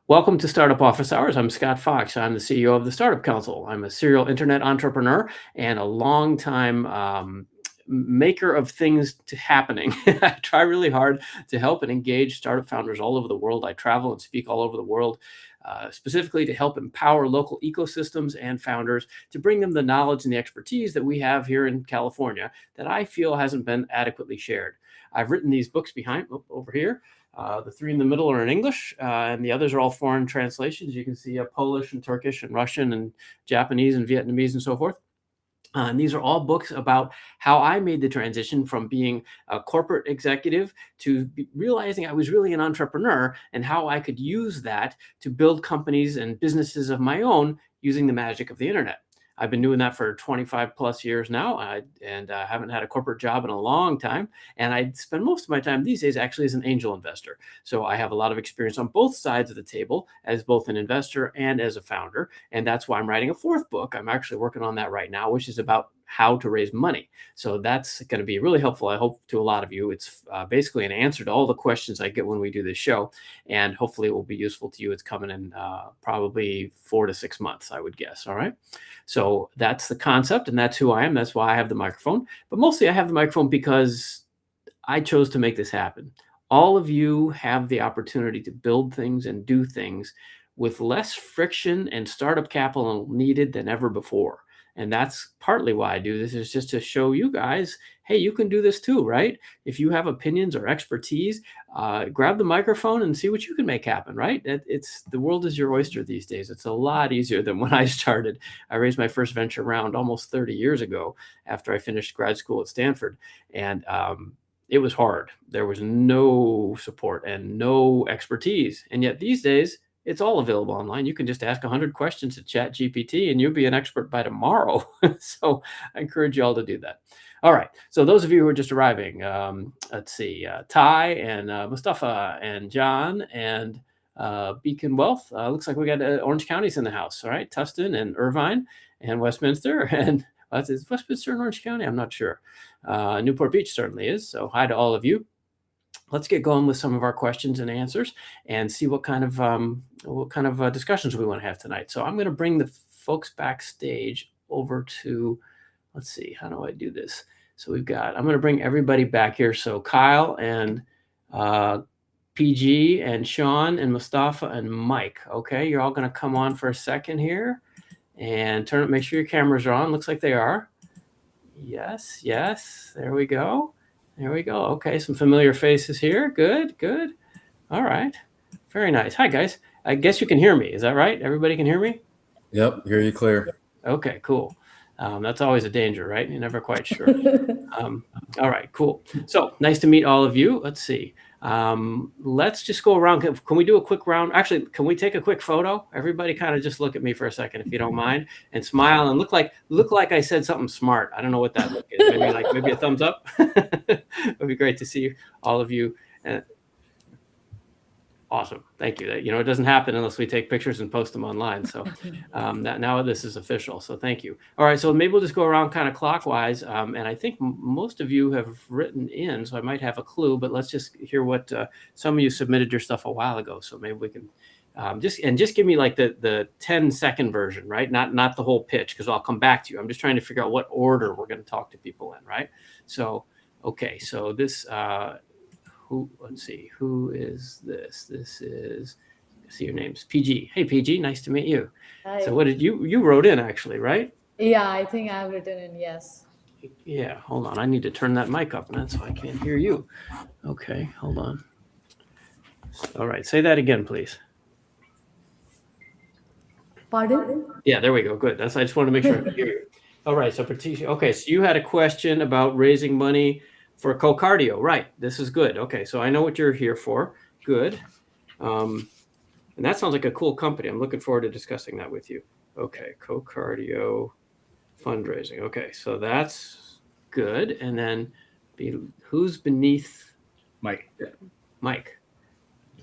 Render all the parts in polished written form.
Welcome to Startup Office Hours. I'm Scott Fox. I'm the CEO of the Startup Council. I'm a serial internet entrepreneur and a longtime maker of things to happening. I try really hard to help and engage startup founders all over the world. I travel and speak all over the world, specifically to help empower local ecosystems and founders to bring them the knowledge and the expertise that we have here in California that I feel hasn't been adequately shared. I've written these books behind over here. The three in the middle are in English, and the others are all foreign translations. You can see Polish and Turkish and Russian and Japanese and Vietnamese and so forth. And these are all books about how I made the transition from being a corporate executive to realizing I was really an entrepreneur and how I could use that to build companies and businesses of my own using the magic of the internet. I've been doing that for 25 plus years now, and haven't had a corporate job in a long time. And I spend most of my time these days actually as an angel investor. So I have a lot of experience on both sides of the table as both an investor and as a founder. And that's why I'm writing a fourth book. I'm actually working on that right now, which is about how to raise money. So that's going to be really helpful, I hope, to a lot of you. It's basically an answer to all the questions I get when we do this show, and hopefully it will be useful to you. It's coming in probably 4 to 6 months, I would guess. All right. So that's the concept, and that's who I am. That's why I have the microphone. But mostly I have the microphone because I chose to make this happen. All of you have the opportunity to build things and do things with less friction and startup capital needed than ever before. And that's partly why I do this, is just to show you guys, hey, you can do this too, right? If you have opinions or expertise, grab the microphone and see what you can make happen, right? It's the world is your oyster these days. It's a lot easier than when I started. I raised my first venture round almost 30 years ago after I finished grad school at Stanford. And it was hard. There was no support and no expertise. And yet these days, it's all available online. You can just ask 100 questions to ChatGPT and you'll be an expert by tomorrow. So I encourage you all to do that. All right. So those of you who are just arriving, let's see, Ty and Mustafa and John and Beacon Wealth. Looks like we got Orange County's in the house. All right. Tustin and Irvine and Westminster. And is Westminster in Orange County? I'm not sure. Newport Beach certainly is. So hi to all of you. Let's get going with some of our questions and answers and see what kind of discussions we want to have tonight. So I'm going to bring the folks backstage over to, let's see, how do I do this? So I'm going to bring everybody back here. So Kyle and PG and Sean and Mustafa and Mike. Okay, you're all going to come on for a second here and make sure your cameras are on. Looks like they are. Yes, there we go. There we go. Okay, some familiar faces here. Good. All right. Very nice. Hi, guys. I guess you can hear me. Is that right? Everybody can hear me? Yep, hear you clear. Okay, cool. That's always a danger, right? You're never quite sure. All right, cool. So nice to meet all of you. Let's see. Let's just go around. Can we do a quick round? Actually, can we take a quick photo? Everybody kind of just look at me for a second, if you don't mind, and smile and look like I said something smart. I don't know what that look is. Maybe a thumbs up. It would be great to see all of you. Awesome. Thank you. It doesn't happen unless we take pictures and post them online. So now this is official. So thank you. All right. So maybe we'll just go around kind of clockwise. And I think most of you have written in, so I might have a clue, but let's just hear what some of you submitted your stuff a while ago. So maybe we can just give me like the 10-second version, right? Not the whole pitch, because I'll come back to you. I'm just trying to figure out what order we're going to talk to people in, right? So, okay. So this, let's see, who is this? This is, see your name's PG. Hey, PG, nice to meet you. Hi. So what did you wrote in actually, right? Yeah, I think I've written in, yes. Yeah, hold on. I need to turn that mic up, man, so I can't hear you. Okay, hold on. All right, say that again, please. Pardon? Yeah, there we go. Good. I just wanted to make sure I could hear you. All right, so Pratishka, okay, so you had a question about raising money for co-cardio, right? This is good. Okay, so I know what you're here for. Good. And that sounds like a cool company. I'm looking forward to discussing that with you. Okay, co-cardio fundraising. Okay, so that's good. And then who's beneath Mike? Mike.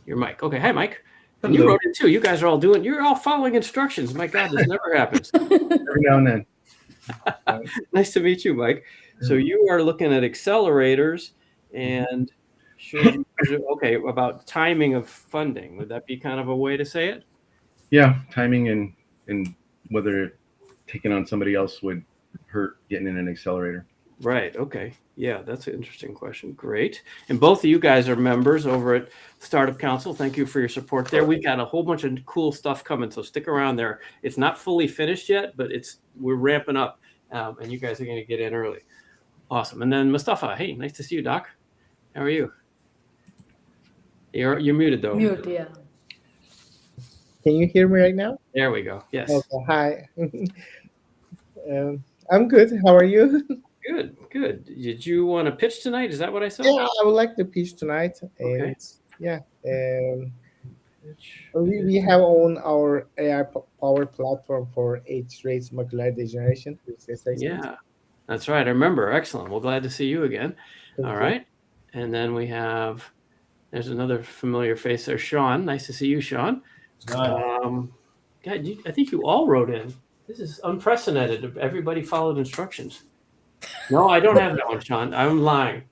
You're Mike. Okay, hi, Mike. And you wrote it too. You guys are you're all following instructions. My God, this never happens. Every now and then. Nice to meet you, Mike. So you are looking at accelerators, and Should okay, about timing of funding. Would that be kind of a way to say it? Yeah, timing and whether taking on somebody else would hurt getting in an accelerator. Right. Okay. Yeah, that's an interesting question. Great. And both of you guys are members over at Startup Council. Thank you for your support there. We've got a whole bunch of cool stuff coming, so stick around there. It's not fully finished yet, but we're ramping up, and you guys are going to get in early. Awesome. And then Mustafa, hey, nice to see you, Doc. How are you? You're muted though. Mute, yeah. Can you hear me right now? There we go. Yes. Okay, hi. I'm good. How are you? Good. Good. Did you want to pitch tonight? Is that what I saw? Yeah, I would like to pitch tonight. And Okay. yeah, we have on our AI power platform for age-raised macular degeneration. Yeah, that's right. I remember. Excellent. Well, glad to see you again. Thank All you. right. And then there's another familiar face there, Sean. Nice to see you, Sean. God, I think you all wrote in. This is unprecedented. Everybody followed instructions. No, I don't have that one, Sean. I'm lying.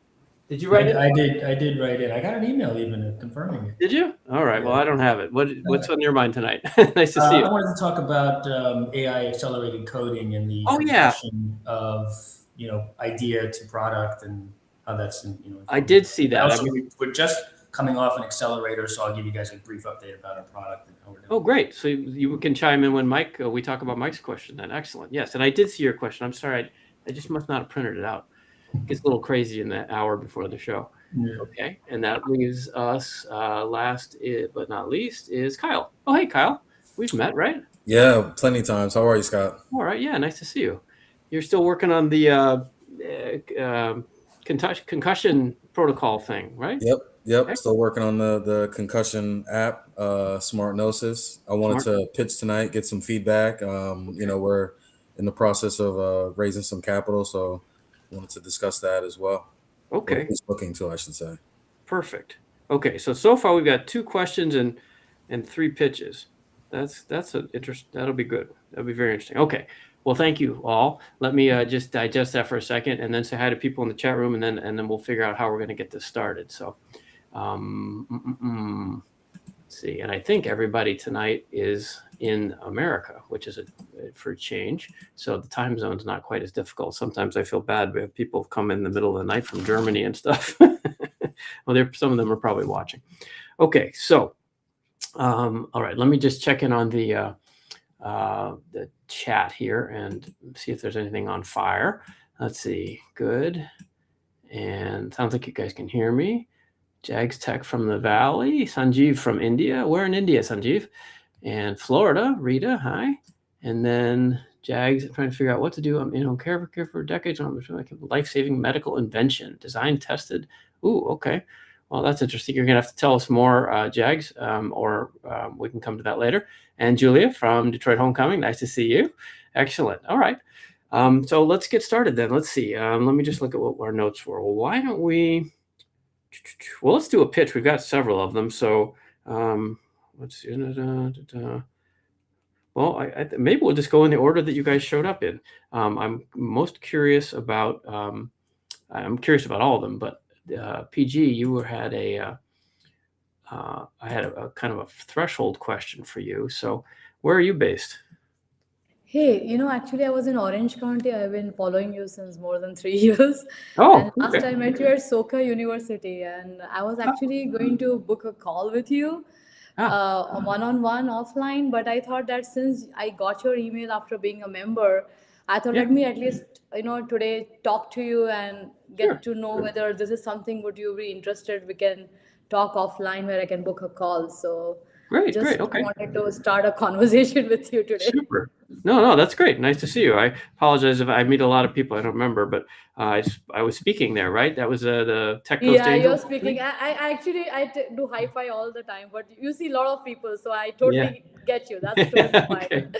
Did you write it? I did write it. I got an email even confirming it. Did you? All right. Well, I don't have it. What's on your mind tonight? Nice to see I you. wanted to talk about AI accelerated coding and the progression of idea to product and how that's I did see that. Also, we're just coming off an accelerator, so I'll give you guys a brief update about our product and how we're doing. Oh, great. So you can chime in when we talk about Mike's question then. Excellent. Yes. And I did see your question. I'm sorry. I just must not have printed it out. It gets a little crazy in that hour before the show. Yeah. Okay. And that leaves us last but not least is Kyle. Oh, hey, Kyle. We've met, right? Yeah, plenty of times. How are you, Scott? All right. Yeah. Nice to see you. You're still working on the concussion protocol thing, right? Yep. Okay. Still working on the concussion app, Smart Gnosis. I wanted to pitch tonight, get some feedback. We're in the process of raising some capital, so I wanted to discuss that as well. Okay. Or looking to, I should say. Perfect. Okay. So far we've got 2 questions and 3 pitches. That's an interest. That'll be good. That'll be very interesting. Okay. Well, thank you all. Let me just digest that for a second and then say hi to people in the chat room, and then we'll figure out how we're going to get this started. So, let's see. And I think everybody tonight is in America, which is for a change. So the time zone's not quite as difficult. Sometimes I feel bad. We have people come in the middle of the night from Germany and stuff. Well, some of them are probably watching. Okay. So, all right. Let me just check in on the chat here and see if there's anything on fire. Let's see. Good. And sounds like you guys can hear me. Jags Tech from the Valley. Sanjeev from India. We're in India, Sanjeev. And Florida. Rita, hi. And then Jags, I'm trying to figure out what to do. I'm in home care for decades. I'm like life-saving medical invention. Designed, tested. Ooh, okay. Well, that's interesting. You're going to have to tell us more, Jags, or we can come to that later. And Julia from Detroit Homecoming. Nice to see you. Excellent. All right. So let's get started then. Let's see. Let me just look at what our notes were. Well, why don't we... Well, let's do a pitch. We've got several of them. So let's see. Well, maybe we'll just go in the order that you guys showed up in. I'm most curious about... I'm curious about all of them, but PG, you had I had a kind of a threshold question for you. So where are you based? Hey, actually, I was in Orange County. I've been following you since more than 3 years. Oh, And last I met you at Soka University, and I was actually going to book a call with you, a one-on-one offline. But I thought that since I got your email after being a member, I thought let me at least, today talk to you and get to know whether this is something would you be interested. We can talk offline where I can book a call. So Great. just Okay. wanted to start a conversation with you today. Super. No, that's great. Nice to see you. I apologize if I meet a lot of people. I don't remember, but I was speaking there, right? That was the Tech Coast Yeah, Angel you're speaking. I actually do hi-fi all the time, but you see a lot of people, so I totally get you. That's totally fine.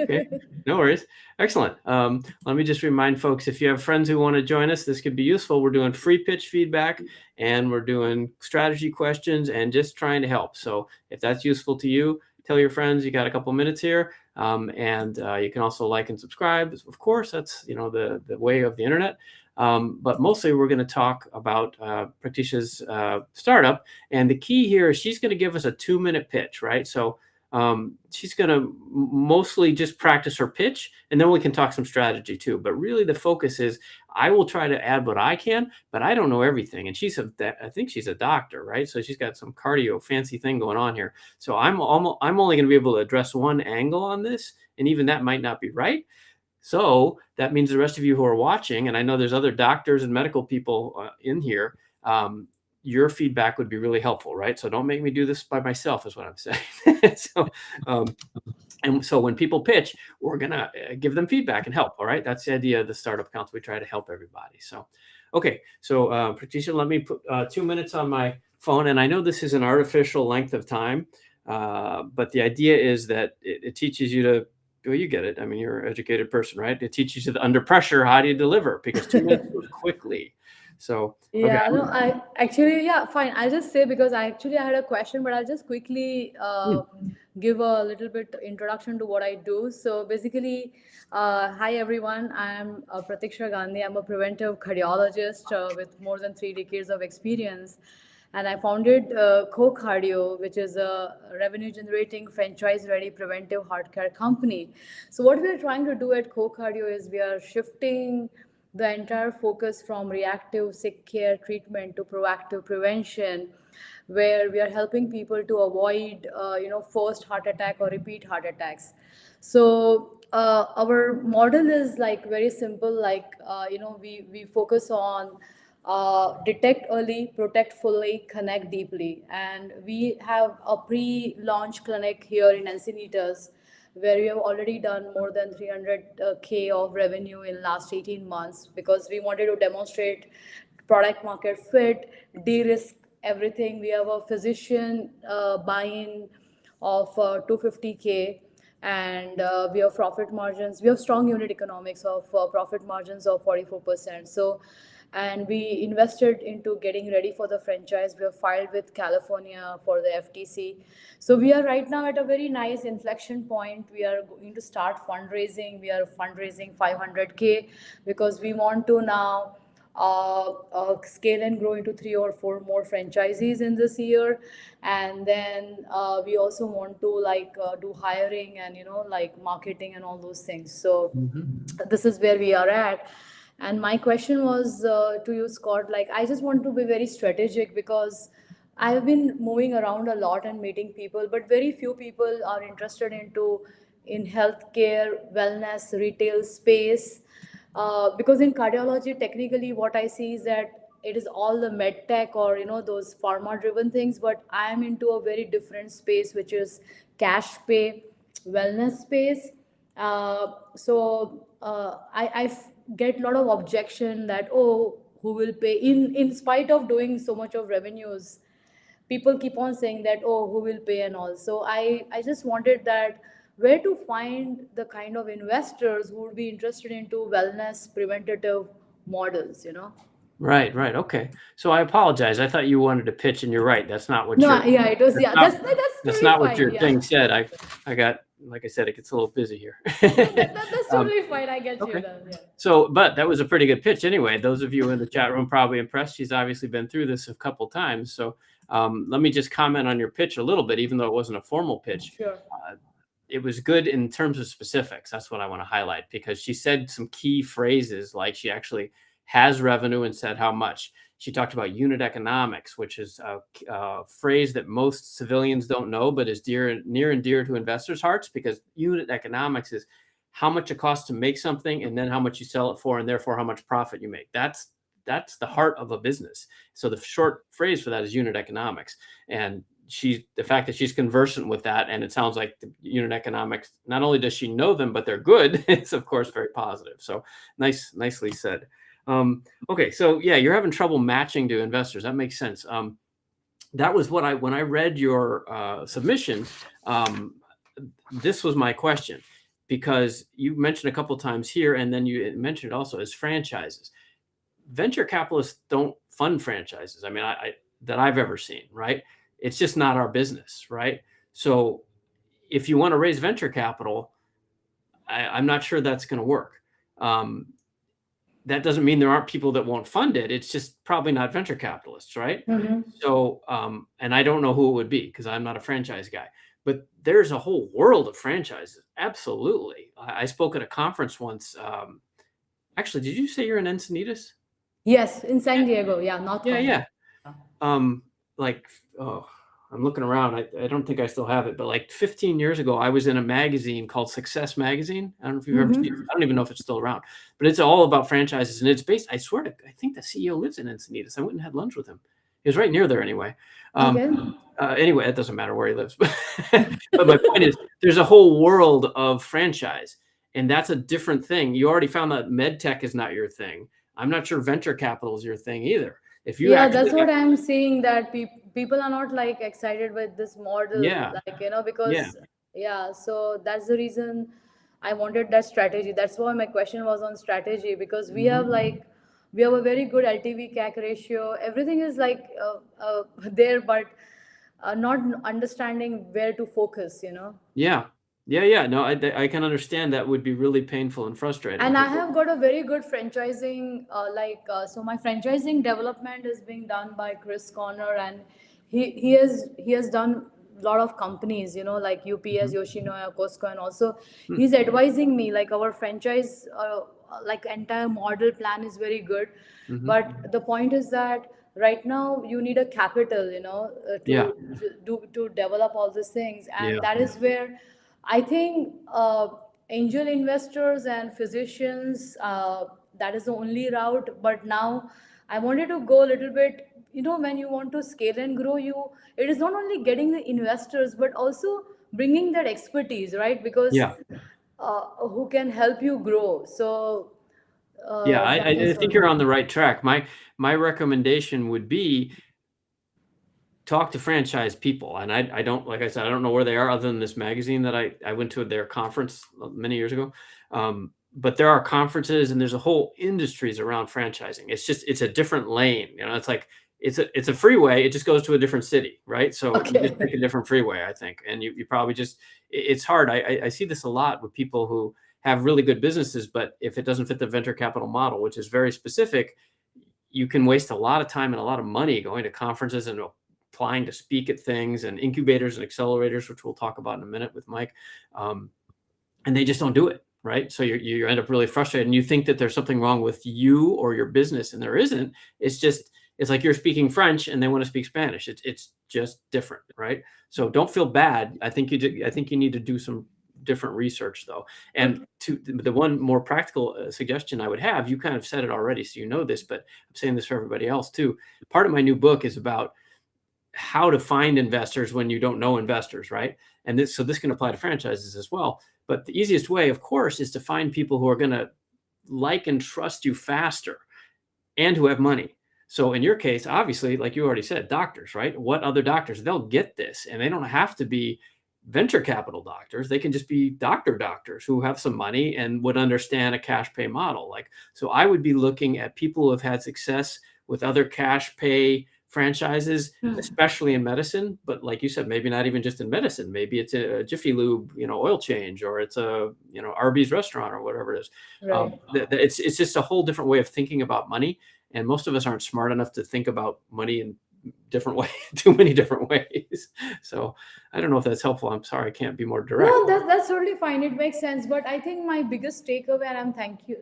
Okay. No worries. Excellent. Let me just remind folks, if you have friends who want to join us, this could be useful. We're doing free pitch feedback and we're doing strategy questions and just trying to help. So if that's useful to you, tell your friends. You got a couple minutes here. And you can also like and subscribe. Of course, that's the way of the internet. But mostly we're going to talk about Pratisha's startup. And the key here is she's going to give us a 2-minute pitch, right? So she's going to mostly just practice her pitch, and then we can talk some strategy too. But really the focus is I will try to add what I can, but I don't know everything. And I think she's a doctor, right? So she's got some cardio fancy thing going on here. So I'm only going to be able to address one angle on this, and even that might not be right. So that means the rest of you who are watching, and I know there's other doctors and medical people in here, your feedback would be really helpful, right? So don't make me do this by myself is what I'm saying. And so when people pitch, we're going to give them feedback and help. All right. That's the idea of the Startup Council. We try to help everybody. So, okay. So Pratisha, let me put 2 minutes on my phone. And I know this is an artificial length of time, but the idea is that it teaches you to, well, you get it. I mean, you're an educated person, right? It teaches you that under pressure, how do you deliver? Because 2 minutes goes quickly. So, Yeah, okay. no, I actually, yeah, fine. I'll just say because I had a question, but I'll just quickly give a little bit introduction to what I do. So basically, hi everyone. I'm Pratishka Gandhi. I'm a preventive cardiologist with more than 3 decades of experience. And I founded Co-Cardio, which is a revenue-generating, franchise-ready preventive heart care company. So what we are trying to do at Co-Cardio is we are shifting the entire focus from reactive sick care treatment to proactive prevention, where we are helping people to avoid first heart attack or repeat heart attacks. So our model is like very simple, like we focus on detect early, protect fully, connect deeply. And we have a pre-launch clinic here in Encinitas where we have already done more than 300K of revenue in last 18 months because we wanted to demonstrate product market fit, de-risk everything. We have a physician buy-in of 250K, and we have profit margins. We have strong unit economics of profit margins of 44%. So, and we invested into getting ready for the franchise. We have filed with California for the FTC. So we are right now at a very nice inflection point. We are going to start fundraising. We are fundraising 500K because we want to now scale and grow into 3 or 4 more franchisees in this year. And then we also want to do hiring and marketing and all those things. So this is where we are at. And my question was to you, Scott, like I just want to be very strategic because I've been moving around a lot and meeting people, but very few people are interested in healthcare, wellness, retail space. Because in cardiology, technically, what I see is that it is all the med tech or those pharma driven things, but I am into a very different space, which is cash pay, wellness space. I get a lot of objection that, oh, who will pay in spite of doing so much of revenues. People keep on saying that, oh, who will pay and all. So I just wanted that where to find the kind of investors who would be interested into wellness preventative models. Right. Okay. So I apologize. I thought you wanted to pitch, and you're right. That's not what No, yeah, it was, that's yeah, not, that's that's totally not what fine. your Yeah. thing said. I got, like I said, it gets a little busy here. That's totally fine. I get okay. you then. Yeah. So, but that was a pretty good pitch anyway. Those of you in the chat room probably impressed. She's obviously been through this a couple times. So let me just comment on your pitch a little bit, even though it wasn't a formal pitch. Sure. It was good in terms of specifics. That's what I want to highlight, because she said some key phrases, like she actually has revenue and said how much. She talked about unit economics, which is a phrase that most civilians don't know, but is near and dear to investors' hearts, because unit economics is how much it costs to make something and then how much you sell it for, and therefore how much profit you make. That's the heart of a business. So the short phrase for that is unit economics. And the fact that she's conversant with that, and it sounds like the unit economics, not only does she know them, but they're good, it's of course very positive. So nicely said. Okay, so yeah, you're having trouble matching to investors. That makes sense. That was when I read your submission, this was my question, because you mentioned a couple of times here, and then you mentioned it also as franchises. Venture capitalists don't fund franchises. I mean, that I've ever seen, right? It's just not our business, right? So if you want to raise venture capital, I'm not sure that's going to work. that doesn't mean there aren't people that won't fund it. It's just probably not venture capitalists, right? So, and I don't know who it would be because I'm not a franchise guy, but there's a whole world of franchises. Absolutely. I spoke at a conference once. Actually, did you say you're in Encinitas? Yes, in San Diego. Yeah, North County. Yeah. Like, oh, I'm looking around. I don't think I still have it, but like 15 years ago, I was in a magazine called Success Magazine. I don't know if you've ever seen it. I don't even know if it's still around, but it's all about franchises, and it's based, I swear to, I think the CEO lives in Encinitas. I went and had lunch with him. He was right near there anyway. Anyway, it doesn't matter where he lives, but my point is there's a whole world of franchise, and that's a different thing. You already found that med tech is not your thing. I'm not sure venture capital is your thing either. If you that's what I'm seeing, that people are not like excited with this model, like, you know, because so that's the reason I wanted that strategy. That's why my question was on strategy, because we have like, we have a very good LTV CAC ratio. Everything is like there, but not understanding where to focus, you know. No, I can understand that would be really painful and frustrating. And I have got a very good franchising, so my franchising development is being done by Chris Conner, and he has done a lot of companies, you know, like UPS, Yoshinoya, Costco, and also he's advising me, like our franchise, like entire model plan is very good, but the point is that right now you need a capital, you know, to develop all these things, and that is where I think angel investors and physicians, that is the only route. But now I wanted to go a little bit, you know, when you want to scale and grow, it is not only getting the investors, but also bringing that expertise, right? Because who can help you grow. So I think you're on the right track. My recommendation would be talk to franchise people. And I don't, like I said, I don't know where they are other than this magazine that I went to their conference many years ago. But there are conferences and there's a whole industries around franchising. It's a different lane. You know, it's like, it's a freeway. It just goes to a different city, right? So you just pick a different freeway, I think. And you probably just, it's hard. I see this a lot with people who have really good businesses, but if it doesn't fit the venture capital model, which is very specific, you can waste a lot of time and a lot of money going to conferences and applying to speak at things and incubators and accelerators, which we'll talk about in a minute with Mike. And they just don't do it, right? So you end up really frustrated and you think that there's something wrong with you or your business, and there isn't. It's like you're speaking French and they want to speak Spanish. It's just different, right? So don't feel bad. I think you need to do some different research though. And to the one more practical suggestion I would have, you kind of said it already, so you know this, but I'm saying this for everybody else too. Part of my new book is about how to find investors when you don't know investors, right? And this can apply to franchises as well. But the easiest way, of course, is to find people who are going to like and trust you faster and who have money. So in your case, obviously, like you already said, doctors, right? What other doctors? They'll get this, and they don't have to be venture capital doctors. They can just be doctors who have some money and would understand a cash pay model. Like, so I would be looking at people who have had success with other cash pay franchises, especially in medicine. But like you said, maybe not even just in medicine. Maybe it's a Jiffy Lube, oil change, or it's a, Arby's restaurant or whatever it is. Right. It's just a whole different way of thinking about money. And most of us aren't smart enough to think about money in different way, too many different ways. So I don't know if that's helpful. I'm sorry, I can't be more direct. No, that's totally fine. It makes sense. But I think my biggest takeaway, and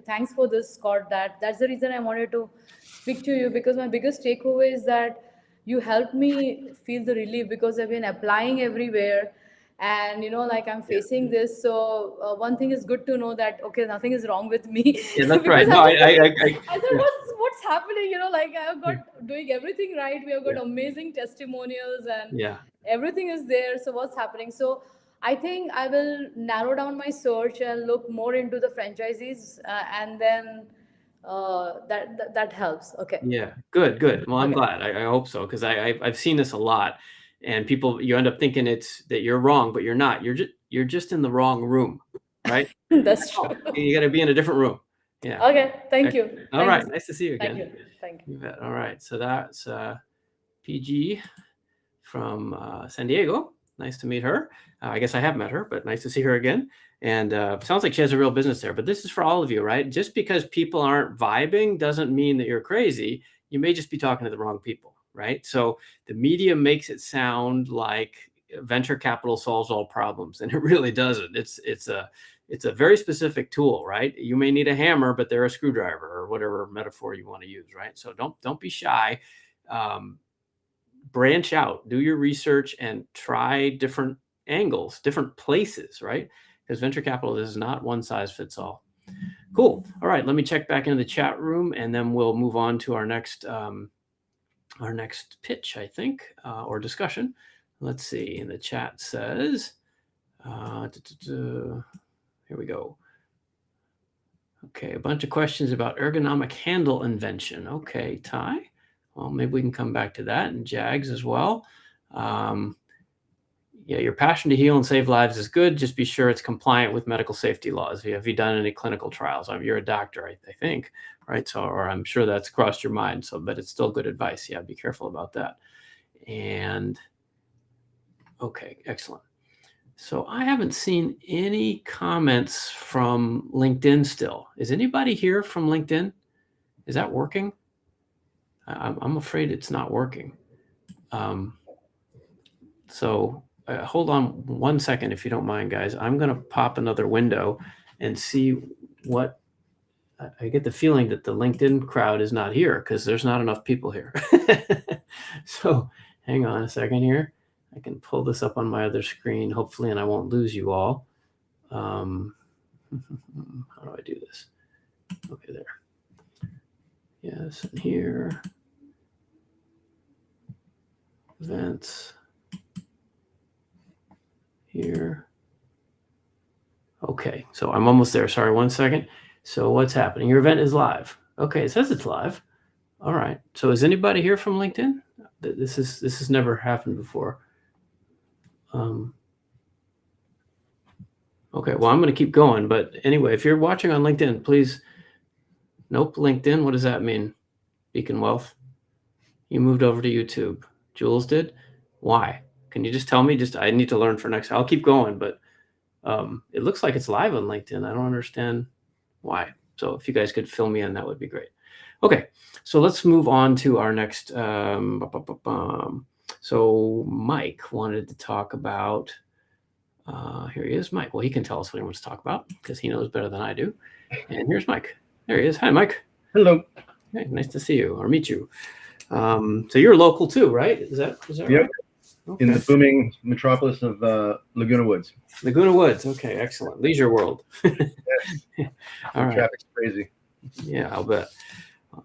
thanks for this, Scott, that's the reason I wanted to speak to you, because my biggest takeaway is that you helped me feel the relief, because I've been applying everywhere and like I'm facing this. So one thing is good to know that, okay, nothing is wrong with me. Yeah, that's right. No, I thought, what's happening? Like I've got doing everything right. We have got amazing testimonials and everything is there. So what's happening? So I think I will narrow down my search and look more into the franchisees, and then that helps. Okay. Yeah. Good. Well, I'm glad. I hope so, because I've seen this a lot, and people, you end up thinking that you're wrong, but you're not. You're just in the wrong room, right? That's true. You got to be in a different room. Yeah. Okay. Thank you. All right. Nice to see you again. Thank you. You bet. All right. So that's PG from San Diego. Nice to meet her. I guess I have met her, but nice to see her again. And sounds like she has a real business there. But this is for all of you, right? Just because people aren't vibing doesn't mean that you're crazy. You may just be talking to the wrong people, right? So the media makes it sound like venture capital solves all problems, and it really doesn't. It's a very specific tool, right? You may need a hammer, but they're a screwdriver, or whatever metaphor you want to use, right? So don't be shy. Branch out, do your research, and try different angles, different places, right? Because venture capital is not one size fits all. Cool. All right, let me check back into the chat room, and then we'll move on to our next pitch, I think, or discussion. Let's see. In the chat says, here we go. Okay, a bunch of questions about ergonomic handle invention. Okay, Ty. Well, maybe we can come back to that, and Jags as well. Yeah, your passion to heal and save lives is good. Just be sure it's compliant with medical safety laws. Have you done any clinical trials? You're a doctor, I think, right? So, or I'm sure that's crossed your mind. So, but it's still good advice. Yeah, be careful about that. And okay, excellent. So I haven't seen any comments from LinkedIn still. Is anybody here from LinkedIn? Is that working? I'm afraid it's not working. Hold on 1 second, if you don't mind, guys. I'm going to pop another window and see what. I get the feeling that the LinkedIn crowd is not here because there's not enough people here. So hang on a second here. I can pull this up on my other screen, hopefully, and I won't lose you all. How do I do this? Okay, there. Yes, and here. Events. Here. Okay, so I'm almost there. Sorry, 1 second. So what's happening? Your event is live. Okay, it says it's live. All right. So is anybody here from LinkedIn? This has never happened before. Okay, well, I'm going to keep going. But anyway, if you're watching on LinkedIn, please. Nope, LinkedIn. What does that mean? Beacon Wealth. You moved over to YouTube. Jules did. Why? Can you just tell me? I need to learn for next. I'll keep going, but it looks like it's live on LinkedIn. I don't understand why. So if you guys could fill me in, that would be great. Okay, so let's move on to our next. So Mike wanted to talk about. Here he is, Mike. Well, he can tell us what he wants to talk about because he knows better than I do. And here's Mike. There he is. Hi, Mike. Hello. Hey, nice to see you or meet you. So you're local too, right? Is that Yep. right? Okay. In the booming metropolis of Laguna Woods. Laguna Woods. Okay, excellent. Leisure world. Yes. All right. Traffic's crazy. Yeah, I'll bet.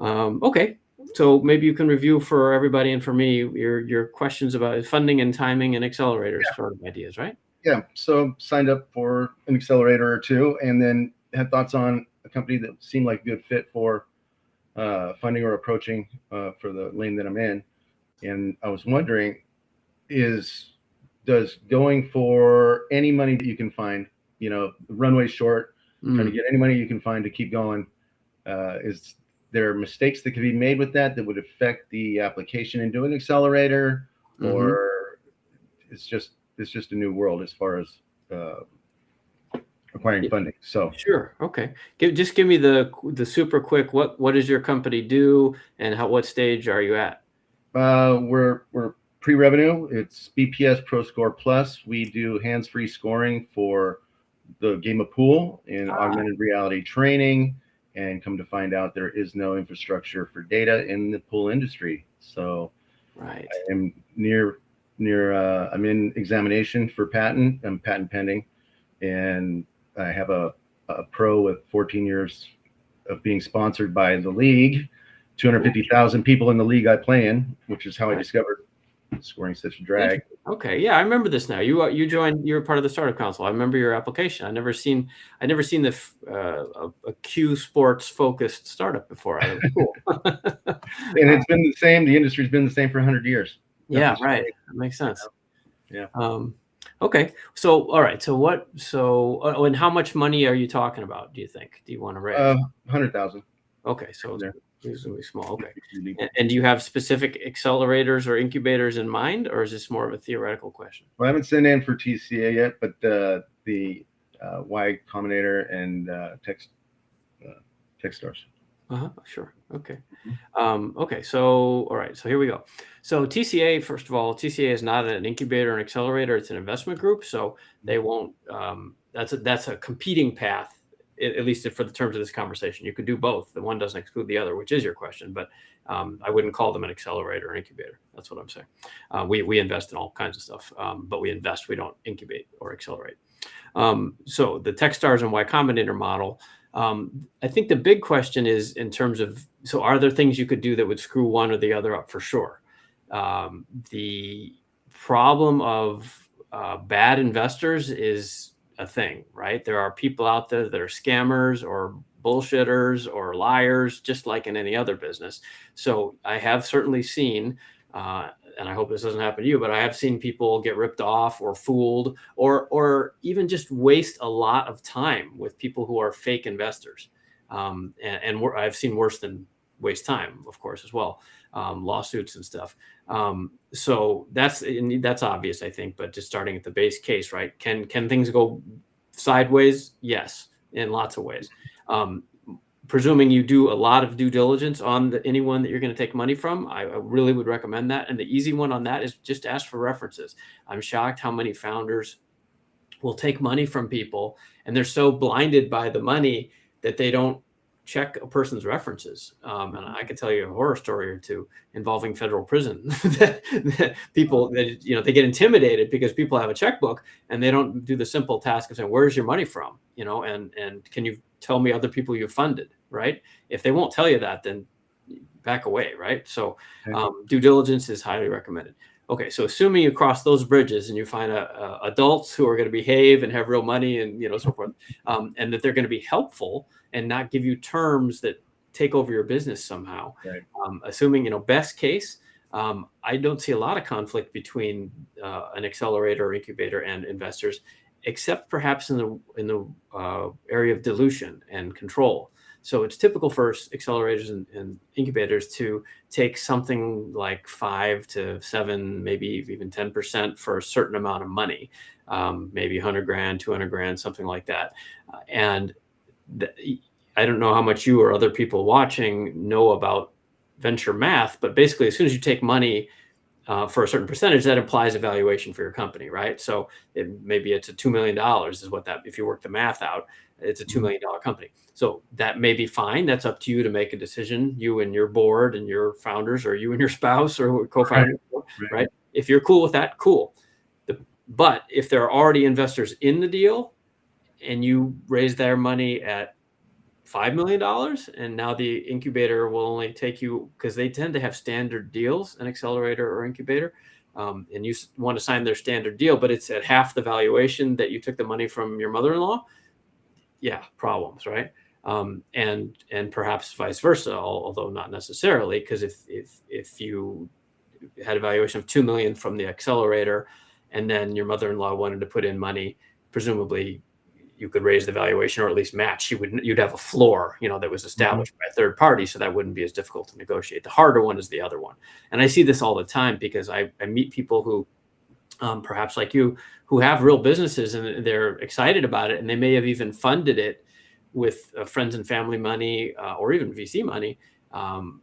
Okay, so maybe you can review for everybody and for me your questions about funding and timing and accelerators sort of ideas, right? Yeah. So signed up for an accelerator or two, and then had thoughts on a company that seemed like a good fit for funding or approaching for the lane that I'm in. And I was wondering, does going for any money that you can find, the runway's short, trying to get any money you can find to keep going, is there mistakes that could be made with that would affect the application into an accelerator, or it's just a new world as far as acquiring funding? So sure, okay. Just give me the super quick. What does your company do, and what stage are you at? We're pre-revenue. It's BPS Pro Score Plus. We do hands-free scoring for the game of pool and augmented reality training. And come to find out, there is no infrastructure for data in the pool industry. So right. I am I'm in examination for patent. I'm patent pending. And I have a pro with 14 years of being sponsored by the league, 250,000 people in the league I play in, which is how I discovered scoring such a drag. Okay, yeah, I remember this now. You joined. You were part of the Startup Council. I remember your application. I never seen the a Q Sports focused startup before. Cool. And it's been the same. The industry's been the same for 100 years. Yeah, right. That makes sense. Yeah. Okay. So, all right. And how much money are you talking about? Do you think? Do you want to raise? 100,000. Okay, so Reasonably small. Okay. And do you have specific accelerators or incubators in mind, or is this more of a theoretical question? Well, I haven't sent in for TCA yet, but the Y Combinator and Techstars. Sure. Okay. Okay. So, all right. So here we go. So TCA, first of all, TCA is not an incubator and accelerator. It's an investment group. So they won't, that's a competing path, at least for the terms of this conversation. You could do both. The one doesn't exclude the other, which is your question, but I wouldn't call them an accelerator or incubator. That's what I'm saying. We invest in all kinds of stuff, but we don't incubate or accelerate. So the Techstars and Y Combinator model, I think the big question is in terms of, so are there things you could do that would screw one or the other up? For sure. The problem of bad investors is a thing, right? There are people out there that are scammers or bullshitters or liars, just like in any other business. So I have certainly seen, and I hope this doesn't happen to you, but I have seen people get ripped off or fooled, or even just waste a lot of time with people who are fake investors. And I've seen worse than waste time, of course, as well, lawsuits and stuff. So that's obvious, I think, but just starting at the base case, right? Can things go sideways? Yes, in lots of ways. Presuming you do a lot of due diligence on anyone that you're going to take money from, I really would recommend that. And the easy one on that is just ask for references. I'm shocked how many founders will take money from people and they're so blinded by the money that they don't check a person's references. And I could tell you a horror story or two involving federal prison that people that, they get intimidated because people have a checkbook and they don't do the simple task of saying, where's your money from? And can you tell me other people you funded, right? If they won't tell you that, then back away, right? So due diligence is highly recommended. Okay, so assuming you cross those bridges and you find adults who are going to behave and have real money and so forth, and that they're going to be helpful and not give you terms that take over your business somehow. Right. Assuming best case, I don't see a lot of conflict between an accelerator or incubator and investors, except perhaps in the area of dilution and control. So it's typical for accelerators and incubators to take something like 5 to 7, maybe even 10% for a certain amount of money, maybe 100 grand, 200 grand, something like that. And I don't know how much you or other people watching know about venture math, but basically as soon as you take money for a certain percentage, that implies a valuation for your company, right? So maybe it's a $2 million is what that, if you work the math out, it's a $2 million company. So that may be fine. That's up to you to make a decision, you and your board and your founders, or you and your spouse or co-founder, right? If you're cool with that, cool. But if there are already investors in the deal and you raise their money at $5 million, and now the incubator will only take you, because they tend to have standard deals, an accelerator or incubator, and you want to sign their standard deal, but it's at half the valuation that you took the money from your mother-in-law. Yeah, problems, right? And perhaps vice versa, although not necessarily, because if you had a valuation of 2 million from the accelerator, and then your mother-in-law wanted to put in money, presumably you could raise the valuation or at least match. You'd have a floor, that was established by a third party, so that wouldn't be as difficult to negotiate. The harder one is the other one, and I see this all the time because I meet people who, perhaps like you, who have real businesses and they're excited about it, and they may have even funded it with friends and family money or even VC money, and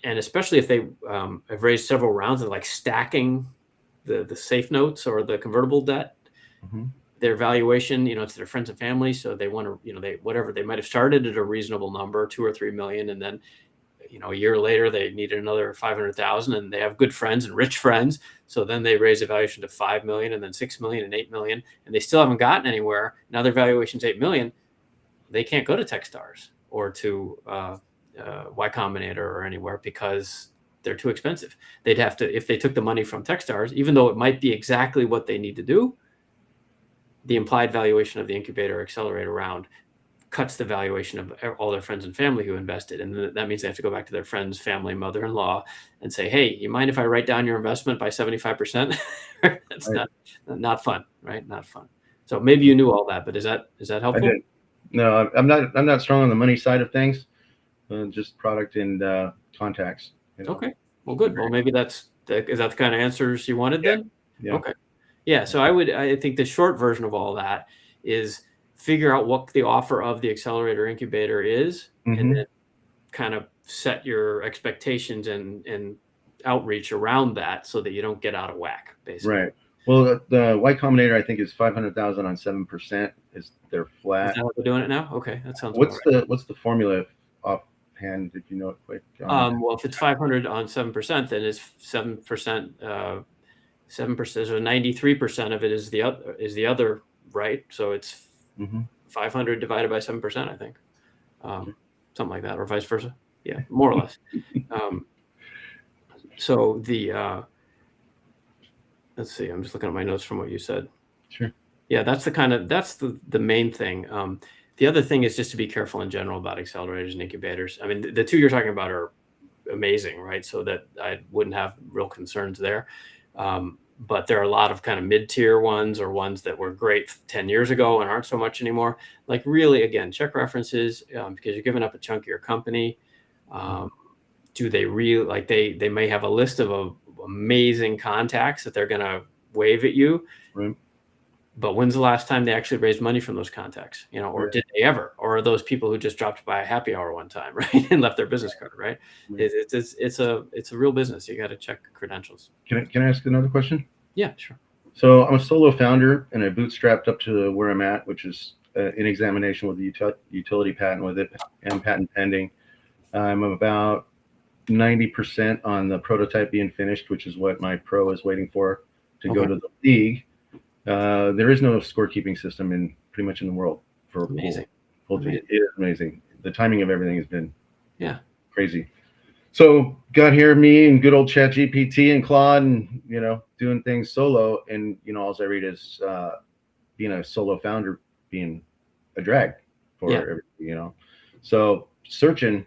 especially if they have raised several rounds of like stacking the safe notes or the convertible debt. Their valuation, it's their friends and family. So they want to, they might have started at a reasonable number, 2 or 3 million. And then, a year later, they needed another 500,000 and they have good friends and rich friends. So then they raise the valuation to 5 million and then 6 million and 8 million, and they still haven't gotten anywhere. Now their valuation's 8 million. They can't go to Techstars or to Y Combinator or anywhere because they're too expensive. They'd have to, if they took the money from Techstars, even though it might be exactly what they need to do, the implied valuation of the incubator or accelerator round cuts the valuation of all their friends and family who invested. And that means they have to go back to their friends, family, mother-in-law and say, hey, you mind if I write down your investment by 75%? That's not fun, right? Not fun. So maybe you knew all that, but is that helpful? I did. No, I'm not strong on the money side of things. just product and contacts. Okay. Well, good. Well, maybe is that the kind of answers you wanted then? Yeah. Okay. Yeah. So I think the short version of all that is figure out what the offer of the accelerator incubator is, and then kind of set your expectations and outreach around that so that you don't get out of whack, basically. Right. Well, the Y Combinator, I think, is 500,000 on 7%. Is they're flat. Is that how they're doing it now? Okay, that sounds. What's the formula offhand, if you know it quick? Well, if it's 500 on 7%, then it's 7%. 7%, so 93% of it is the other, right? So it's 500 divided by 7%, I think, something like that, or vice versa. Yeah, more or less. So let's see. I'm just looking at my notes from what you said. Sure. Yeah, that's the main thing. The other thing is just to be careful in general about accelerators and incubators. I mean, the two you're talking about are amazing, right? So that I wouldn't have real concerns there. But there are a lot of kind of mid-tier ones or ones that were great 10 years ago and aren't so much anymore. Like really, again, check references because you're giving up a chunk of your company. Do they really, like they may have a list of amazing contacts that they're going to wave at you. Right. But when's the last time they actually raised money from those contacts, or did they ever, or are those people who just dropped by a happy hour one time, right, and left their business card, right? It's a real business. You got to check credentials. Can I ask another question? Yeah, sure. So I'm a solo founder and I bootstrapped up to where I'm at, which is in examination with the utility patent with it and patent pending. I'm about 90% on the prototype being finished, which is what my pro is waiting for to go to the league. There is no scorekeeping system pretty much in the world for amazing. It is amazing. The timing of everything has been crazy. So got here, me and good old Chat GPT and Claude, and doing things solo, and all I read is being a solo founder being a drag for everything, So searching,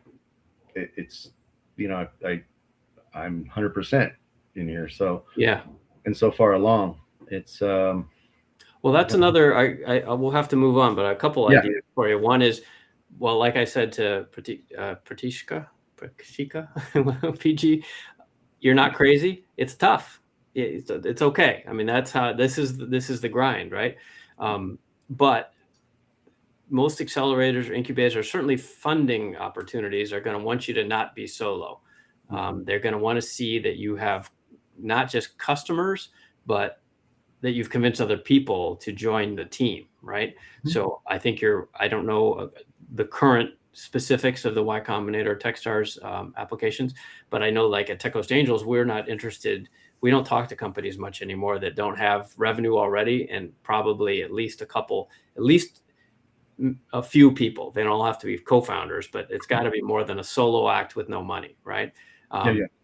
it's I'm 100% in here. So and so far along. It's well, that's another. I will have to move on, but a couple ideas for you. One is, well, like I said to Pratishka, PG, you're not crazy. It's tough. It's okay. I mean, that's how this is the grind, right? But most accelerators or incubators, or certainly funding opportunities, are going to want you to not be solo. They're going to want to see that you have not just customers, but that you've convinced other people to join the team, right? So I think I don't know the current specifics of the Y Combinator Techstars applications, but I know like at Tech Coast Angels, we're not interested. We don't talk to companies much anymore that don't have revenue already, and probably at least a few people. They don't all have to be co-founders, but it's got to be more than a solo act with no money, right?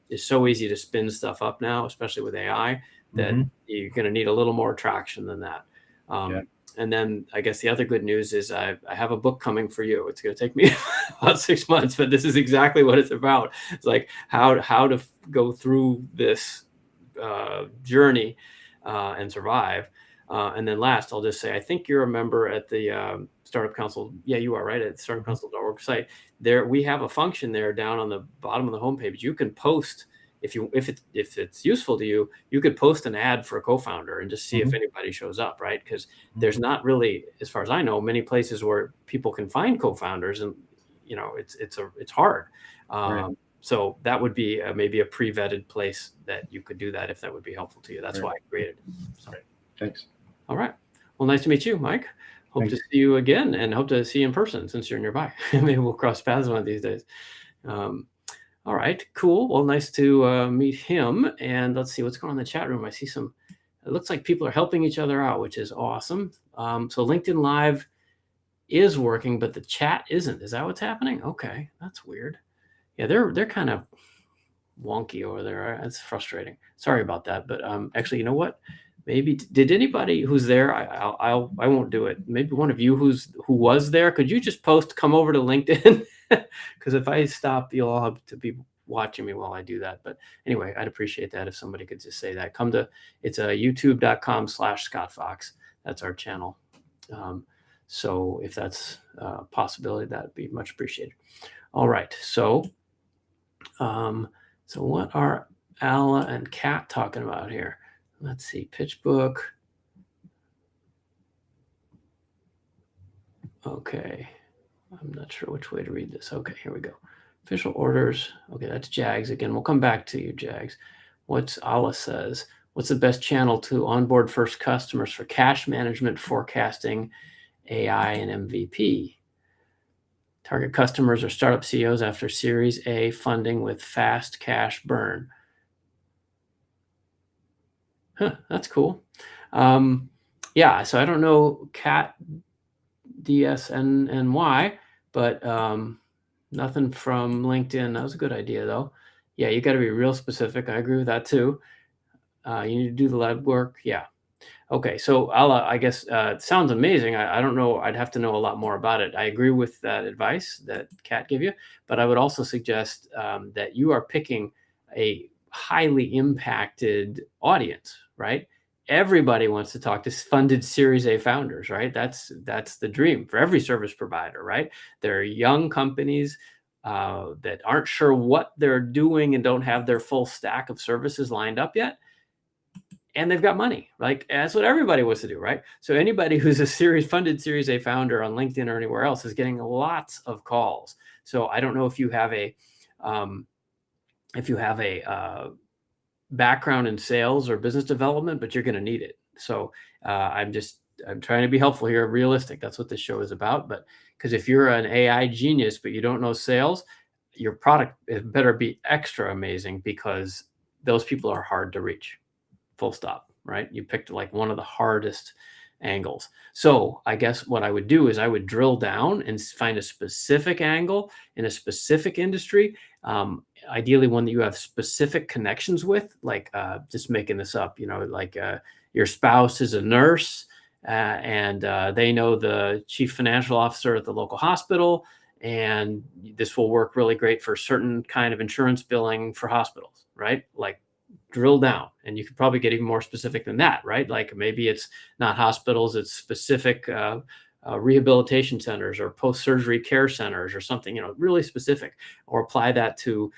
It's so easy to spin stuff up now, especially with AI, that you're going to need a little more traction than that. And then I guess the other good news is I have a book coming for you. It's going to take me about 6 months, but this is exactly what it's about. It's like how to go through this journey and survive. And then last, I'll just say, I think you're a member at the Startup Council. Yeah, you are, right? At startupcouncil.org site. There, we have a function there down on the bottom of the homepage. You can post, if it's useful to you, you could post an ad for a co-founder and just see if anybody shows up, right? Because there's not really, as far as I know, many places where people can find co-founders, and it's hard. So that would be maybe a pre-vetted place that you could do that if that would be helpful to you. That's why I created it. So. Thanks. All right. Well, nice to meet you, Mike. Hope to see you again, and hope to see you in person since you're nearby. Maybe we'll cross paths one of these days. All right, cool. Well, nice to meet him. And let's see what's going on in the chat room. I see it looks like people are helping each other out, which is awesome. So LinkedIn Live is working, but the chat isn't. Is that what's happening? Okay, that's weird. Yeah, they're kind of wonky over there. It's frustrating. Sorry about that. But actually, you know what? Maybe did anybody who's there? I won't do it. Maybe one of you who was there. Could you just come over to LinkedIn? Because if I stop, you'll all have to be watching me while I do that. But anyway, I'd appreciate that if somebody could just say that. It's youtube.com/ScottFox. That's our channel. So if that's a possibility, that'd be much appreciated. All right. So what are Alla and Kat talking about here? Let's see. Pitch book. Okay. I'm not sure which way to read this. Okay, here we go. Official orders. Okay, that's Jags. Again, we'll come back to you, Jags. What's Alla says? What's the best channel to onboard first customers for cash management, forecasting, AI, and MVP? Target customers are startup CEOs after Series A funding with fast cash burn. Huh, that's cool. Yeah, so I don't know Cat DSNY, but nothing from LinkedIn. That was a good idea, though. Yeah, you got to be real specific. I agree with that, too. You need to do the lab work. Yeah. Okay, so Alla, I guess it sounds amazing. I don't know. I'd have to know a lot more about it. I agree with that advice that Kat gave you, but I would also suggest that you are picking a highly impacted audience, right? Everybody wants to talk to funded Series A founders, right? That's the dream for every service provider, right? There are young companies that aren't sure what they're doing and don't have their full stack of services lined up yet. And they've got money. Like that's what everybody wants to do, right? So anybody who's a funded Series A founder on LinkedIn or anywhere else is getting lots of calls. So I don't know if you have a background in sales or business development, but you're going to need it. So I'm trying to be helpful here, realistic. That's what this show is about. But because if you're an AI genius but you don't know sales, your product better be extra amazing because those people are hard to reach. Full stop, right? You picked like one of the hardest angles. So I guess what I would do is I would drill down and find a specific angle in a specific industry, ideally one that you have specific connections with, like just making this up, like your spouse is a nurse and they know the chief financial officer at the local hospital, and this will work really great for certain kind of insurance billing for hospitals, right? Like drill down, and you could probably get even more specific than that, right? Like maybe it's not hospitals, it's specific rehabilitation centers or post-surgery care centers or something, really specific, or apply that to,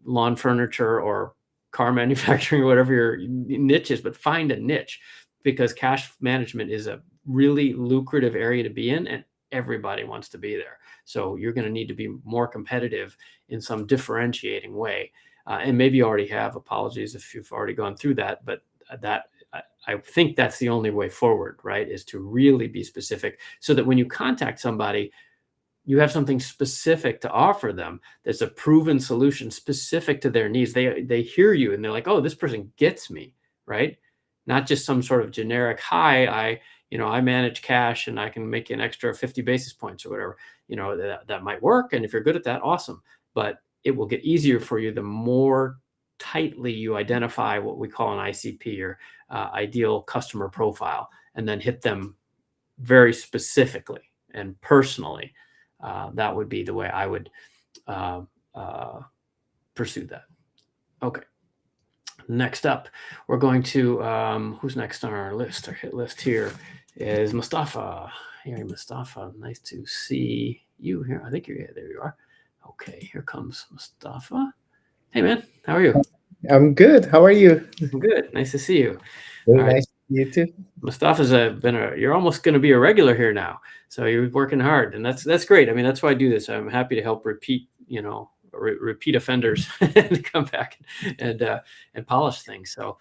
lawn furniture or car manufacturing or whatever your niche is, but find a niche because cash management is a really lucrative area to be in and everybody wants to be there. So you're going to need to be more competitive in some differentiating way. And maybe you already have. Apologies if you've already gone through that, but I think that's the only way forward, right? Is to really be specific so that when you contact somebody, you have something specific to offer them that's a proven solution specific to their needs. They hear you and they're like, oh, this person gets me, right? Not just some sort of generic, hi, I manage cash and I can make you an extra 50 basis points or whatever. That might work. And if you're good at that, awesome. But it will get easier for you the more tightly you identify what we call an ICP or ideal customer profile, and then hit them very specifically and personally. That would be the way I would pursue that. Okay. Next up, we're going to, who's next on our list? Our hit list here is Mustafa. Hey, Mustafa, nice to see you here. I think there you are. Okay, here comes Mustafa. Hey, man, how are you? I'm good. How are you? I'm good. Nice to see you. Very nice to see you too. Mustafa's you're almost going to be a regular here now. So you're working hard, and that's great. I mean, that's why I do this. I'm happy to help repeat offenders and come back and polish things. So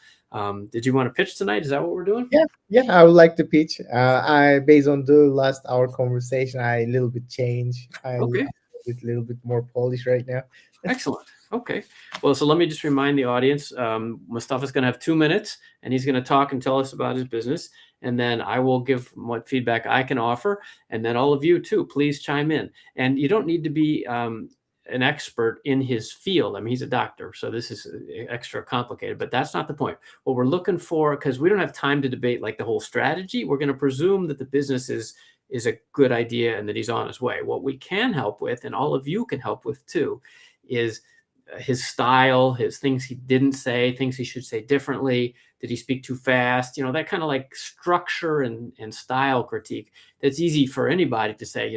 did you want to pitch tonight? Is that what we're doing? Yeah, I would like to pitch. I based on the last hour conversation, I a little bit changed. Okay. It's a little bit more polished right now. Excellent. Okay. Well, so let me just remind the audience, Mustafa's going to have 2 minutes and he's going to talk and tell us about his business. And then I will give what feedback I can offer. And then all of you too, please chime in. And you don't need to be an expert in his field. I mean, he's a doctor, so this is extra complicated, but that's not the point. What we're looking for, because we don't have time to debate like the whole strategy, we're going to presume that the business is a good idea and that he's on his way. What we can help with, and all of you can help with too, is his style, his things he didn't say, things he should say differently. Did he speak too fast? That kind of like structure and style critique. That's easy for anybody to say,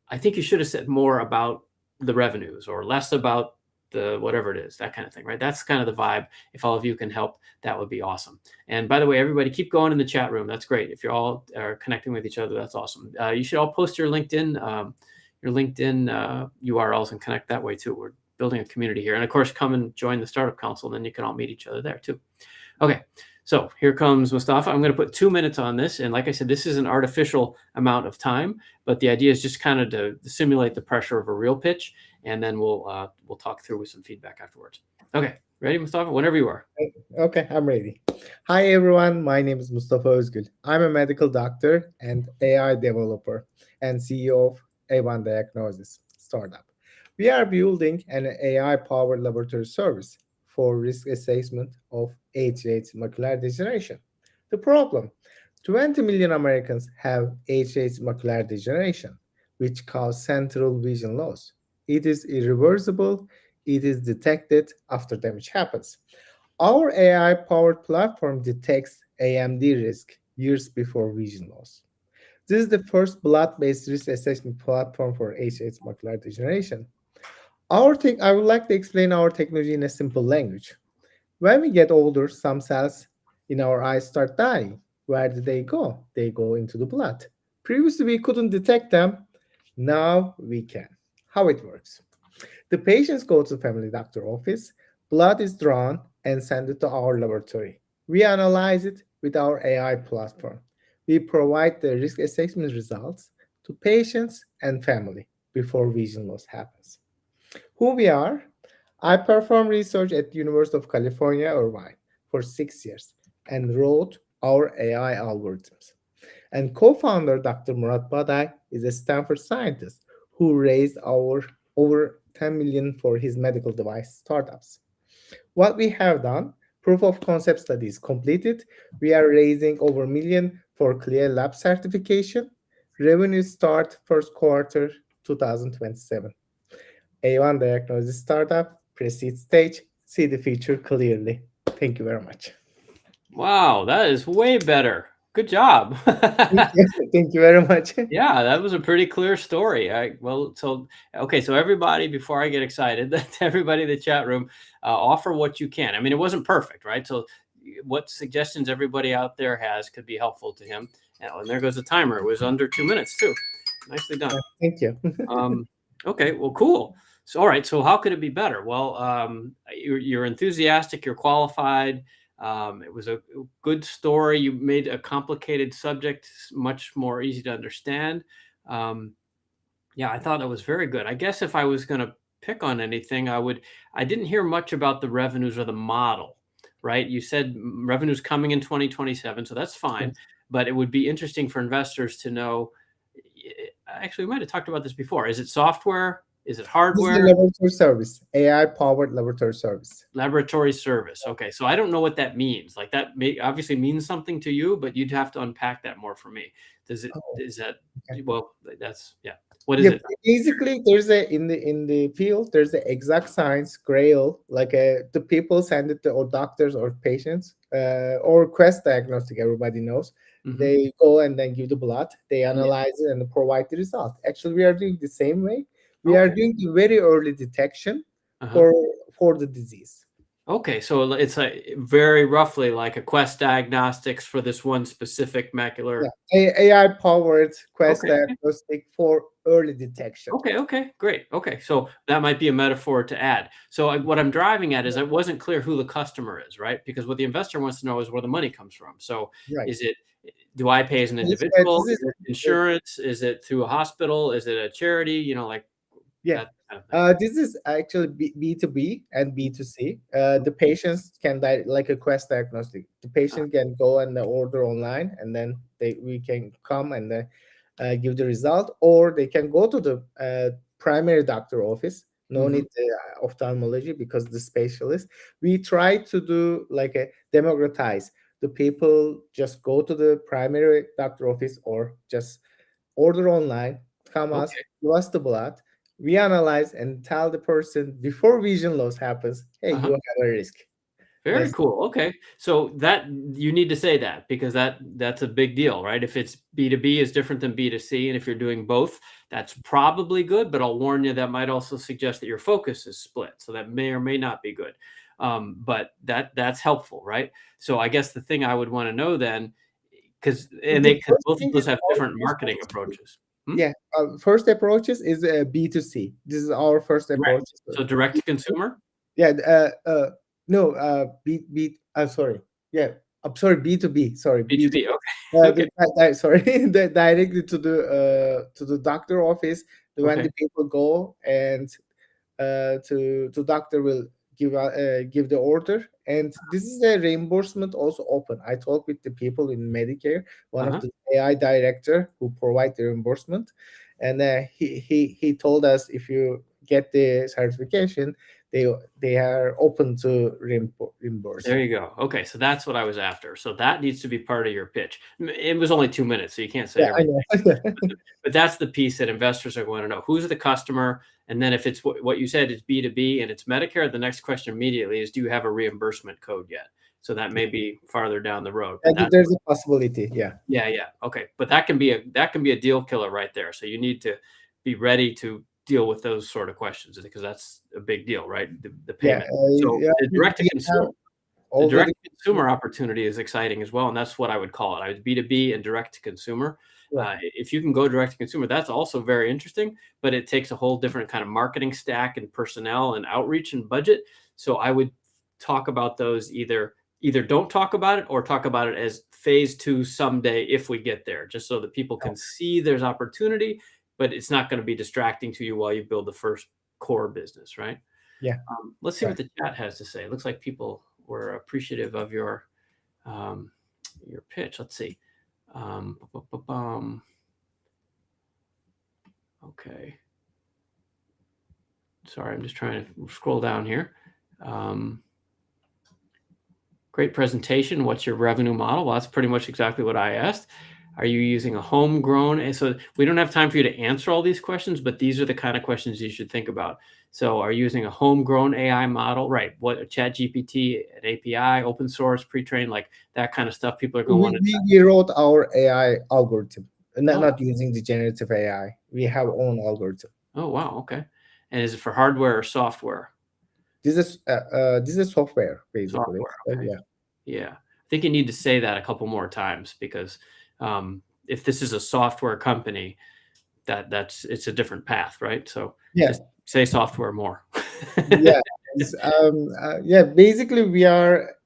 I think you should have said more about the revenues or less about the whatever it is, that kind of thing, right? That's kind of the vibe. If all of you can help, that would be awesome. And by the way, everybody keep going in the chat room. That's great. If you're all are connecting with each other, that's awesome. You should all post your LinkedIn URLs and connect that way too. We're building a community here. And of course, come and join the Startup Council, and then you can all meet each other there too. Okay, so here comes Mustafa. I'm going to put 2 minutes on this. And like I said, this is an artificial amount of time, but the idea is just kind of to simulate the pressure of a real pitch. And then we'll talk through with some feedback afterwards. Okay, ready, Mustafa? Whenever you are. Okay, I'm ready. Hi, everyone. My name is Mustafa Özgül. I'm a medical doctor and AI developer and CEO of A1 Diagnosis startup. We are building an AI-powered laboratory service for risk assessment of age-related macular degeneration. The problem: 20 million Americans have age-related macular degeneration, which cause central vision loss. It is irreversible. It is detected after damage happens. Our AI-powered platform detects AMD risk years before vision loss. This is the first blood-based risk assessment platform for age-related macular degeneration. I would like to explain our technology in a simple language. When we get older, some cells in our eyes start dying. Where do they go? They go into the blood. Previously, we couldn't detect them. Now we can. How it works: the patients go to the family doctor office, blood is drawn and sent it to our laboratory. We analyze it with our AI platform. We provide the risk assessment results to patients and family before vision loss happens. Who we are? I performed research at the University of California, Irvine for 6 years and wrote our AI algorithms. And co-founder Dr. Murat Baday is a Stanford scientist who raised over 10 million for his medical device startups. What we have done: proof of concept studies completed. We are raising over a million for clear lab certification. Revenue start first quarter 2027. A1 Diagnosis startup, pre-seed stage, see the future clearly. Thank you very much. Wow, that is way better. Good job. Thank you very much. Yeah, that was a pretty clear story. So everybody, before I get excited, everybody in the chat room, offer what you can. I mean, it wasn't perfect, right? So what suggestions everybody out there has could be helpful to him. And there goes the timer. It was under 2 minutes too. Nicely done. Thank you. Okay, well, cool. So, all right. So how could it be better? Well, you're enthusiastic, you're qualified. It was a good story. You made a complicated subject much more easy to understand. Yeah, I thought it was very good. I guess if I was going to pick on anything, I didn't hear much about the revenues or the model, right? You said revenues coming in 2027, so that's fine. But it would be interesting for investors to know. Actually, we might have talked about this before. Is it software? Is it hardware? This is a laboratory service, AI-powered laboratory service. Laboratory service. Okay, so I don't know what that means. Like that obviously means something to you, but you'd have to unpack that more for me. Does it? Is that? Okay. Well, that's yeah. What is it? Basically, there's in the field there's the exact science grail. Like the people send it to or doctors or patients or Quest Diagnostic. Everybody knows. They go and then give the blood. They analyze it and provide the result. Actually, we are doing the same way. We are doing the very early detection for the disease. Okay, so it's very roughly like a Quest Diagnostics for this one specific macular. Yeah. AI-powered Quest Diagnostic for early detection. Okay, great. Okay, so that might be a metaphor to add. So what I'm driving at is it wasn't clear who the customer is, right? Because what the investor wants to know is where the money comes from. So is it? Do I pay as an individual? Is it insurance? Is it through a hospital? Is it a charity? You know, like. Yeah, this is actually B2B and B2C. The patients can like a Quest Diagnostic. The patient can go and order online, and then we can come and give the result, or they can go to the primary doctor office. No need ophthalmology because the specialist. We try to do like a democratize. The people just go to the primary doctor office or just order online, come us, give us the blood. We analyze and tell the person before vision loss happens, hey, you have a risk. Very Yes. cool. Okay. So that you need to say that because that's a big deal, right? If it's B2B is different than B2C, and if you're doing both, that's probably good, but I'll warn you that might also suggest that your focus is split. So that may or may not be good. But that's helpful, right? So I guess the thing I would want to know then, because The first both of thing those is have different always marketing approaches. yeah. First approaches is B2C. This is our first Right. approach. So direct to consumer? Yeah. No. I'm sorry. Yeah. I'm sorry. B2B. Sorry. B2B. Okay. Okay. Sorry. Directly to the doctor office. When Okay. the people go and to doctor will give the order, and this is a reimbursement also open. I talk with the people in Medicare, one of the AI director who provide the reimbursement, and he told us if you get the certification, they are open to reimburse. There you go. Okay, so that's what I was after. So that needs to be part of your pitch. It was only 2 minutes, so you can't say Yeah, I everything. know. But that's the piece that investors are going to know. Who's the customer? And then if it's what you said is B2B and it's Medicare, the next question immediately is, do you have a reimbursement code yet? So that may be farther down the road. But And there's a possibility. Yeah. yeah. Okay. But that can be a deal killer right there. So you need to be ready to deal with those sort of questions because that's a big deal, right? The Yeah. payment. So Yeah. the direct to We consumer. have The already. direct to consumer opportunity is exciting as well, and that's what I would call it. I would B2B and direct to consumer. Yeah. If you can go direct to consumer, that's also very interesting, but it takes a whole different kind of marketing stack and personnel and outreach and budget. So I would talk about those either don't talk about it or talk about it as phase 2 someday if we get there, just so that people can see there's opportunity, but it's not going to be distracting to you while you build the first core business, right? Yeah. Let's see what the chat has to say. It looks like people were appreciative of your pitch. Let's see. Okay. Sorry, I'm just trying to scroll down here. Great presentation. What's your revenue model? Well, that's pretty much exactly what I asked. Are you using a homegrown? And so we don't have time for you to answer all these questions, but these are the kind of questions you should think about. So are you using a homegrown AI model? Right. What, a chat GPT, an API, open source, pre-trained, like that kind of stuff people are going to want to. We wrote our AI algorithm, not using the generative AI. We have our own algorithm. Oh, wow. Okay. And is it for hardware or software? This is software, basically. Software, okay. Yeah. Yeah. I think you need to say that a couple more times because if this is a software company, it's a different path, right? So just say software more. Yeah. Basically, we are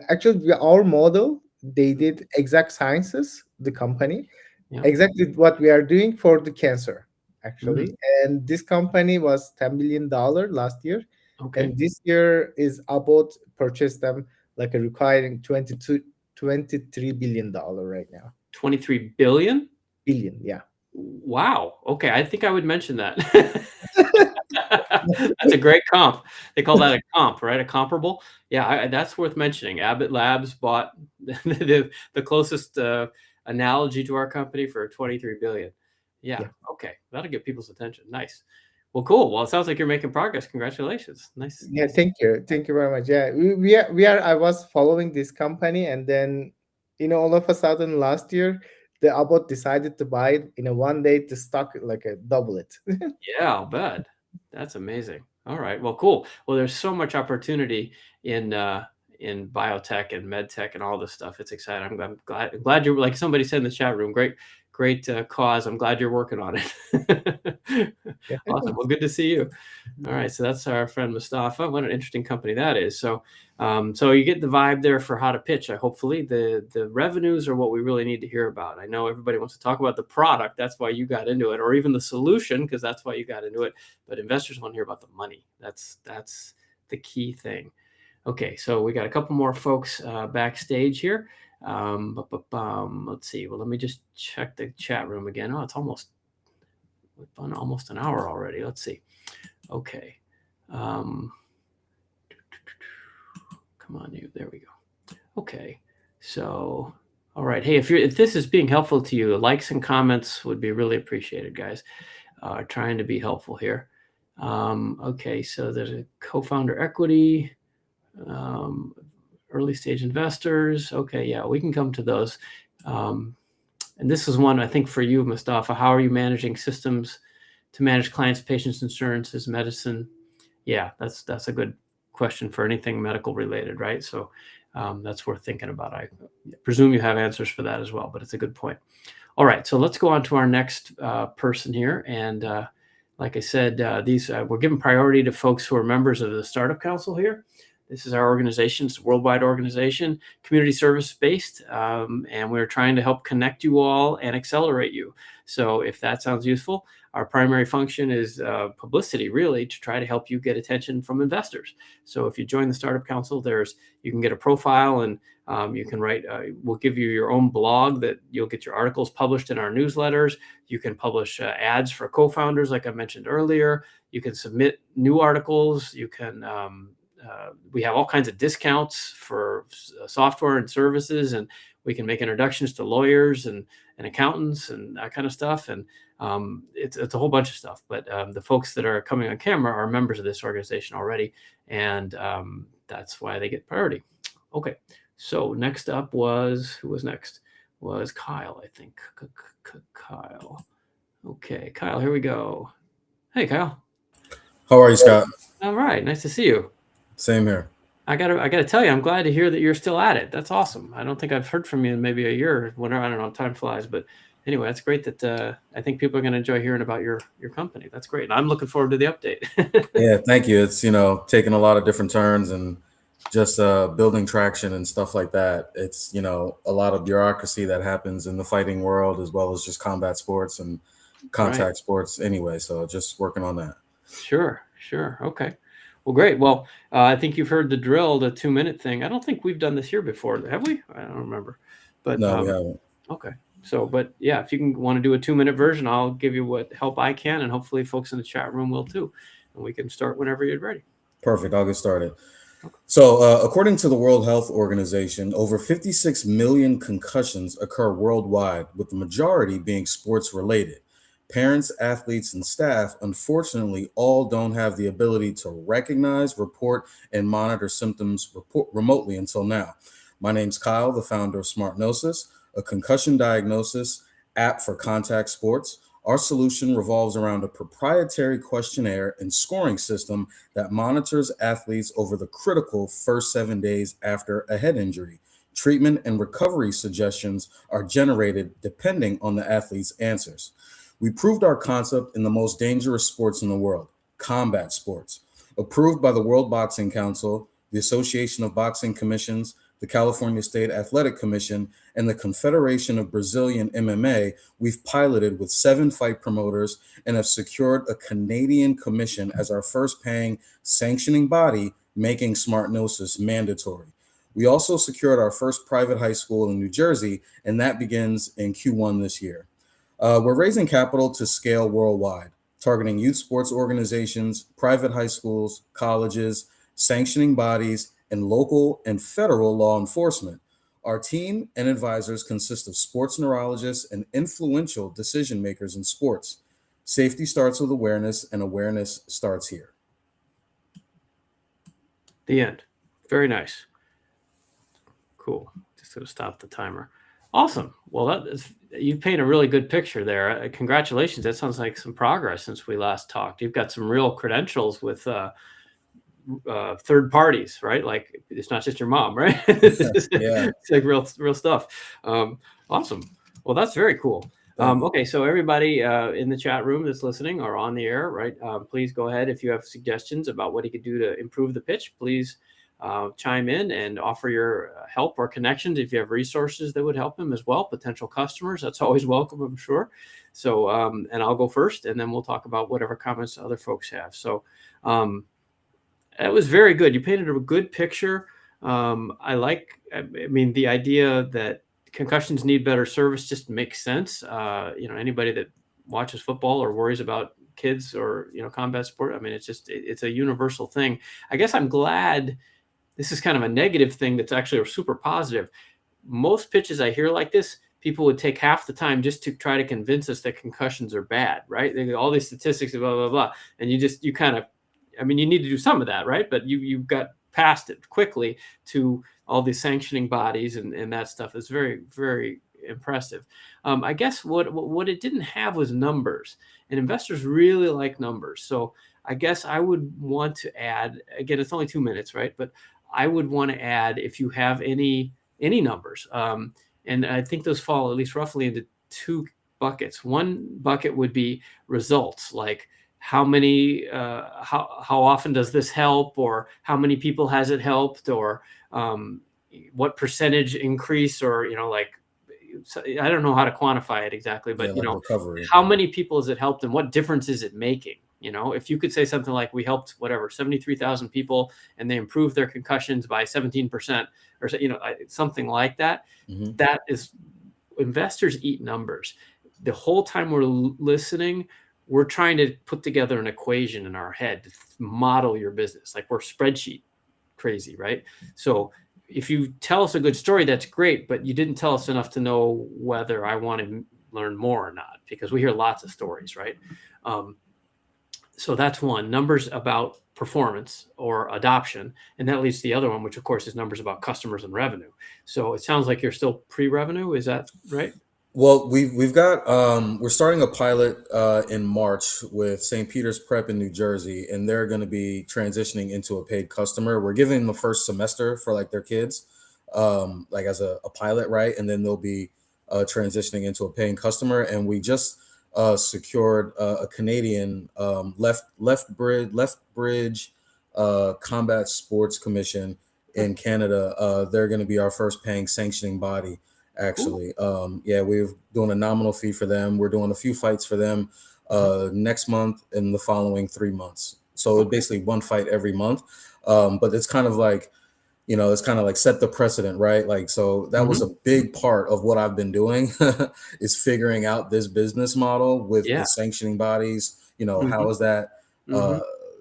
actually our model. They did Exact Sciences, the company, exactly what we are doing for the cancer, actually. And this company was $10 billion last year, and this year is about purchase them like a requiring $23 billion right now. 23 billion? Billion, yeah. Wow. Okay, I think I would mention that. That's a great comp. They call that a comp, right? A comparable. Yeah, that's worth mentioning. Abbott Labs bought the closest analogy to our company for 23 billion. Yeah. Okay, that'll get people's attention. Nice. Well, cool. Well, it sounds like you're making progress. Congratulations. Nice. Yeah, thank you. Thank you very much. Yeah, we are. I was following this company, and then all of a sudden last year, the Abbott decided to buy it in a one day. The stock like a double it. Yeah, I'll bet. That's amazing. All right. Well, cool. Well, there's so much opportunity in biotech and med tech and all this stuff. It's exciting. I'm glad you're, like somebody said in the chat room, great cause. I'm glad you're working on it. Awesome. Well, good to see you. All right. So that's our friend Mustafa. What an interesting company that is. So so you get the vibe there for how to pitch. Hopefully the revenues are what we really need to hear about. I know everybody wants to talk about the product. That's why you got into it, or even the solution, because that's why you got into it. But investors want to hear about the money. That's the key thing. Okay, so we got a couple more folks backstage here. Let's see. Well, let me just check the chat room again. Oh, it's almost an hour already. Let's see. Okay. Come on, you. There we go. Okay. So, all right. Hey, if this is being helpful to you, likes and comments would be really appreciated, guys. Trying to be helpful here. Okay. So there's a co-founder equity. early stage investors. Okay, yeah, we can come to those. And this is one, I think, for you, Mustafa. How are you managing systems to manage clients, patients, insurances, medicine? Yeah, that's a good question for anything medical related, right? So that's worth thinking about. I presume you have answers for that as well, but it's a good point. All right, so let's go on to our next person here. And like I said, we're giving priority to folks who are members of the Startup Council here. This is our organization. It's a worldwide organization, community service based, and we're trying to help connect you all and accelerate you. So if that sounds useful, our primary function is publicity, really, to try to help you get attention from investors. So if you join the Startup Council, you can get a profile, and you can write. We'll give you your own blog that you'll get your articles published in our newsletters. You can publish ads for co-founders, like I mentioned earlier. You can submit new articles. You can. We have all kinds of discounts for software and services, and we can make introductions to lawyers and accountants and that kind of stuff. And it's a whole bunch of stuff. But the folks that are coming on camera are members of this organization already, and that's why they get priority. Okay, so next up who was next? Was Kyle, I think. Kyle. Okay, Kyle, here we go. Hey, Kyle. How are you, Scott? All right, nice to see you. Same here. I gotta tell you, I'm glad to hear that you're still at it. That's awesome. I don't think I've heard from you in maybe a year. Whenever, I don't know, time flies. But anyway, that's great that I think people are going to enjoy hearing about your company. That's great. And I'm looking forward to the update. Yeah, thank you. It's taking a lot of different turns and just building traction and stuff like that. It's a lot of bureaucracy that happens in the fighting world, as well as just combat sports and contact sports anyway. So just working on that. Sure. Okay. Well, great. Well, I think you've heard the drill, the 2-minute thing. I don't think we've done this here before, have we? I don't remember. But no, we haven't. Okay. So, but yeah, if you want to do a 2-minute version, I'll give you what help I can, and hopefully folks in the chat room will too. And we can start whenever you're ready. Perfect. I'll get started. Okay. So according to the World Health Organization, over 56 million concussions occur worldwide, with the majority being sports related. Parents, athletes, and staff, unfortunately, all don't have the ability to recognize, report, and monitor symptoms remotely until now. My name's Kyle, the founder of SmartNosis, a concussion diagnosis app for contact sports. Our solution revolves around a proprietary questionnaire and scoring system that monitors athletes over the critical first 7 days after a head injury. Treatment and recovery suggestions are generated depending on the athlete's answers. We proved our concept in the most dangerous sports in the world, combat sports. Approved by the World Boxing Council, the Association of Boxing Commissions, the California State Athletic Commission, and the Confederation of Brazilian MMA, we've piloted with 7 fight promoters and have secured a Canadian commission as our first paying sanctioning body, making SmartNosis mandatory. We also secured our first private high school in New Jersey, and that begins in Q1 this year. We're raising capital to scale worldwide, targeting youth sports organizations, private high schools, colleges, sanctioning bodies, and local and federal law enforcement. Our team and advisors consist of sports neurologists and influential decision makers in sports. Safety starts with awareness, and awareness starts here. The end. Very nice. Cool. Just going to stop the timer. Awesome. Well, you paint a really good picture there. Congratulations. That sounds like some progress since we last talked. You've got some real credentials with third parties, right? Like it's not just your mom, right? It's like real stuff. Awesome. Well, that's very cool. Okay, so everybody in the chat room that's listening or on the air, right? Please go ahead if you have suggestions about what he could do to improve the pitch. Please chime in and offer your help or connections if you have resources that would help him as well. Potential customers, that's always welcome, I'm sure. So, and I'll go first, and then we'll talk about whatever comments other folks have. So, it was very good. You painted a good picture. I mean, the idea that concussions need better service just makes sense. Anybody that watches football or worries about kids or, combat sport, I mean, it's a universal thing. I guess I'm glad this is kind of a negative thing that's actually super positive. Most pitches I hear like this, people would take half the time just to try to convince us that concussions are bad, right? They get all these statistics, blah, blah, blah. And you need to do some of that, right? But you've got past it quickly to all the sanctioning bodies and that stuff is very, very impressive. I guess what it didn't have was numbers, and investors really like numbers. So I guess I would want to add, again, it's only 2 minutes, right? But I would want to add, if you have any numbers, and I think those fall at least roughly into 2 buckets. One bucket would be results, like how many, how often does this help, or how many people has it helped, or what percentage increase, or like, I don't know how to quantify it exactly, but like recovery. how many people has it helped, and what difference is it making? If you could say something like, we helped 73,000 people and they improved their concussions by 17%, or something like that. Mm-hmm. That is, investors eat numbers. The whole time we're listening, we're trying to put together an equation in our head to model your business. Like, we're spreadsheet crazy, right? So if you tell us a good story, that's great, but you didn't tell us enough to know whether I want to learn more or not, because we hear lots of stories, right? So that's one, numbers about performance or adoption. And that leads to the other one, which of course is numbers about customers and revenue. So it sounds like you're still pre-revenue. Is that right? Well, we've got we're starting a pilot in March with St. Peter's Prep in New Jersey, and they're going to be transitioning into a paid customer. We're giving them the first semester for like their kids, like as a pilot, right? And then they'll be transitioning into a paying customer. And we just secured a Canadian left bridge combat sports commission in Canada. They're going to be our first paying sanctioning body. Actually, we're doing a nominal fee for them. We're doing a few fights for them next month and the following 3 months. So it's basically one fight every month. But it's kind of like, it's kind of like set the precedent, right? Like, so that was a big part of what I've been doing is figuring out this business model with the sanctioning bodies. How is that?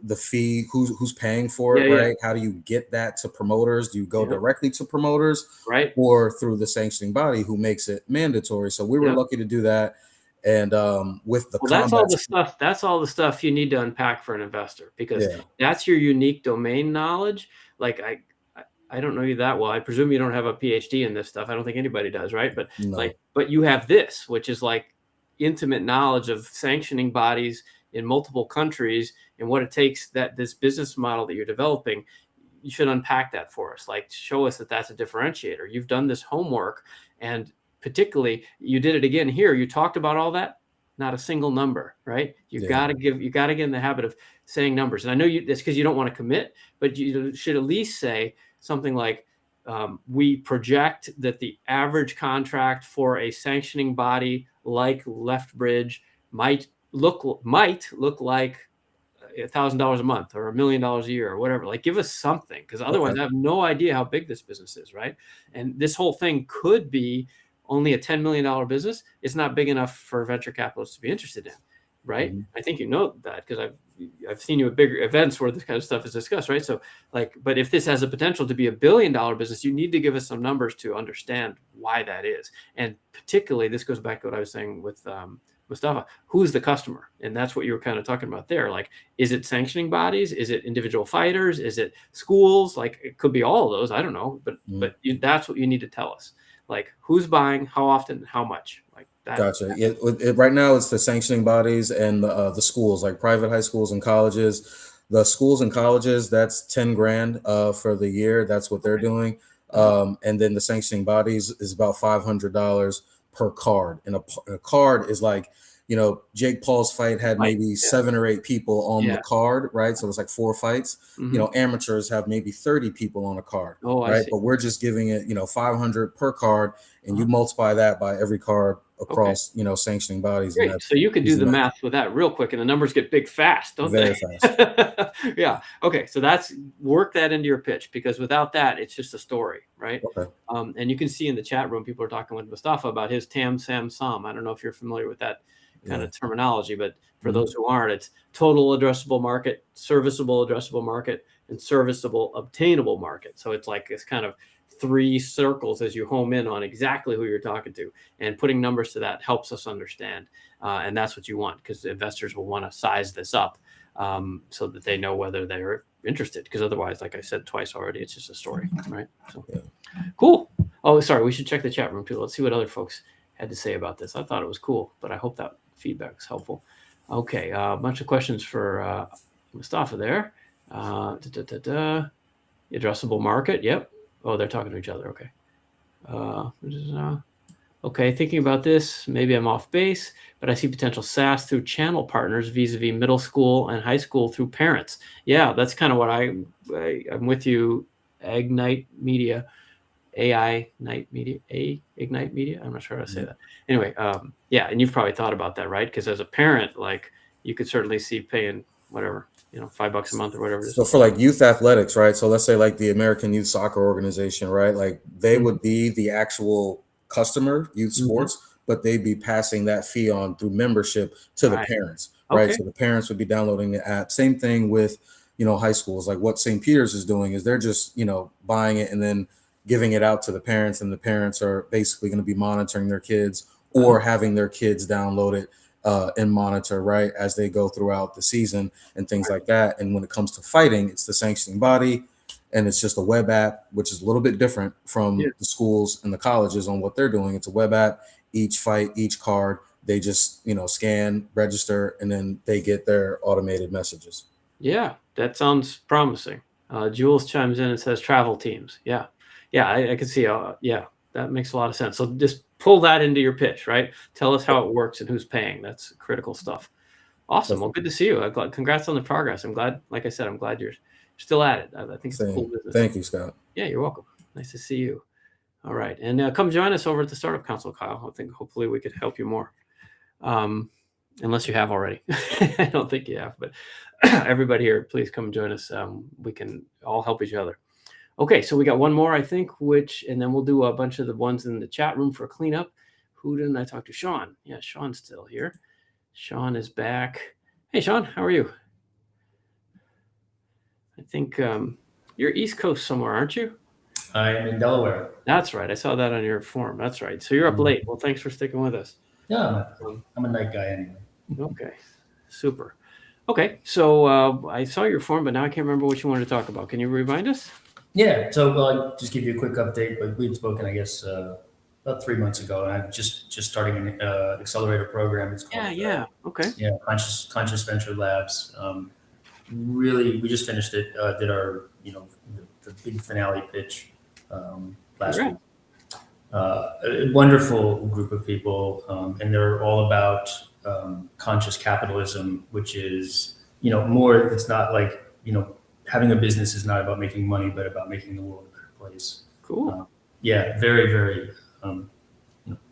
The fee, who's paying for it, right? How do you get that to promoters? Do you go directly to promoters, right, or through the sanctioning body who makes it mandatory? So we were lucky to do that. And with the that's all the stuff you need to unpack for an investor, because that's your unique domain knowledge. Like, I don't know you that well. I presume you don't have a PhD in this stuff. I don't think anybody does, right? But but you have this, which is like intimate knowledge of sanctioning bodies in multiple countries and what it takes, that this business model that you're developing. You should unpack that for us. Like, show us that that's a differentiator. You've done this homework, and particularly you did it again here. You talked about all that, not a single number, right? You got to get in the habit of saying numbers. And I know that's because you don't want to commit, but you should at least say something like, we project that the average contract for a sanctioning body like Lethbridge might look like $1,000 a month or $1 million a year or whatever. Like, give us something, because otherwise I have no idea how big this business is, right? And this whole thing could be only a $10 million business. It's not big enough for venture capitalists to be interested in, right? I think you know that, because I've seen you at bigger events where this kind of stuff is discussed, right? So but if this has a potential to be a $1 billion business, you need to give us some numbers to understand why that is. And particularly, this goes back to what I was saying with Mustafa, who's the customer? And that's what you were kind of talking about there. Like, is it sanctioning bodies? Is it individual fighters? Is it schools? Like, it could be all of those. I don't know, but that's what you need to tell us. Like, who's buying, how often, how much? Like that. Gotcha. Right now, it's the sanctioning bodies and the schools, like private high schools and colleges. The schools and colleges, that's 10 grand for the year. That's what they're doing. And then the sanctioning bodies is about $500 per card. And a card is like, Jake Paul's fight had maybe 7 or 8 people on the card, right? So it's like 4 fights. Amateurs have maybe 30 people on a card, right? But we're just giving it, 500 per card, and you multiply that by every card across, sanctioning bodies. Great. And so you can do the math with that real quick, and the numbers get big fast, don't they? Very fast. Yeah. Okay. So work that into your pitch, because without that, it's just a story, right? Okay. And you can see in the chat room, people are talking with Mustafa about his TAM, SAM, SOM. I don't know if you're familiar with that kind of terminology, but for those who aren't, it's total addressable market, serviceable addressable market, and serviceable obtainable market. So it's like this kind of 3 circles as you home in on exactly who you're talking to, and putting numbers to that helps us understand. And that's what you want, because investors will want to size this up so that they know whether they're interested. Because otherwise, like I said twice already, it's just a story, right? So cool. Oh, sorry. We should check the chat room too. Let's see what other folks had to say about this. I thought it was cool, but I hope that feedback is helpful. Okay, a bunch of questions for Mustafa there. Addressable market. Yep. Oh, they're talking to each other. Okay. Okay, thinking about this, maybe I'm off base, but I see potential SaaS through channel partners vis-a-vis middle school and high school through parents. Yeah, that's kind of what I'm with you. Ignite Media, Ignite Media. I'm not sure how to say that. Anyway, yeah, and you've probably thought about that, right? Because as a parent, like, you could certainly see paying whatever, $5 a month or whatever it is. So for like youth athletics, right? So let's say like the American Youth Soccer Organization, right? Like they would be the actual customer, youth sports, but they'd be passing that fee on through membership to the parents, right? So the parents would be downloading the app. Same thing with, high schools. Like what St. Peter's is doing is they're just, buying it and then giving it out to the parents, and the parents are basically going to be monitoring their kids or having their kids download it and monitor, right, as they go throughout the season and things like that. And when it comes to fighting, it's the sanctioning body, and it's just a web app, which is a little bit different from the schools and the colleges on what they're doing. It's a web app. Each fight, each card, they just, scan, register, and then they get their automated messages. Yeah, that sounds promising. Jules chimes in and says travel teams. Yeah, I can see. Yeah, that makes a lot of sense. So just pull that into your pitch, right? Tell us how it works and who's paying. That's critical stuff. Awesome. Well, good to see you. Congrats on the progress. I'm glad, like I said, I'm glad you're still at it. I think it's a cool business. Thank you, Scott. Yeah, you're welcome. Nice to see you. All right. And come join us over at the Startup Council, Kyle. I think hopefully we could help you more. Unless you have already. I don't think you have, but everybody here, please come join us. We can all help each other. Okay, so we got one more, I think, and then we'll do a bunch of the ones in the chat room for cleanup. Who didn't I talk to? Sean. Yeah, Sean's still here. Sean is back. Hey, Sean, how are you? I think you're East Coast somewhere, aren't you? I am in Delaware. That's right. I saw that on your form. That's right. So you're up late. Well, thanks for sticking with us. Yeah, I'm a night guy anyway. Okay, super. Okay, so I saw your form, but now I can't remember what you wanted to talk about. Can you remind us? Yeah, so I'll just give you a quick update. Like we'd spoken, I guess, about 3 months ago, and I'm just starting an accelerator program. It's called okay. Yeah, Conscious Venture Labs. Really, we just finished it. Did our the big finale pitch last week. A wonderful group of people, and they're all about conscious capitalism, which is more. It's not like having a business is not about making money, but about making the world a better place. Cool. Yeah, very, very,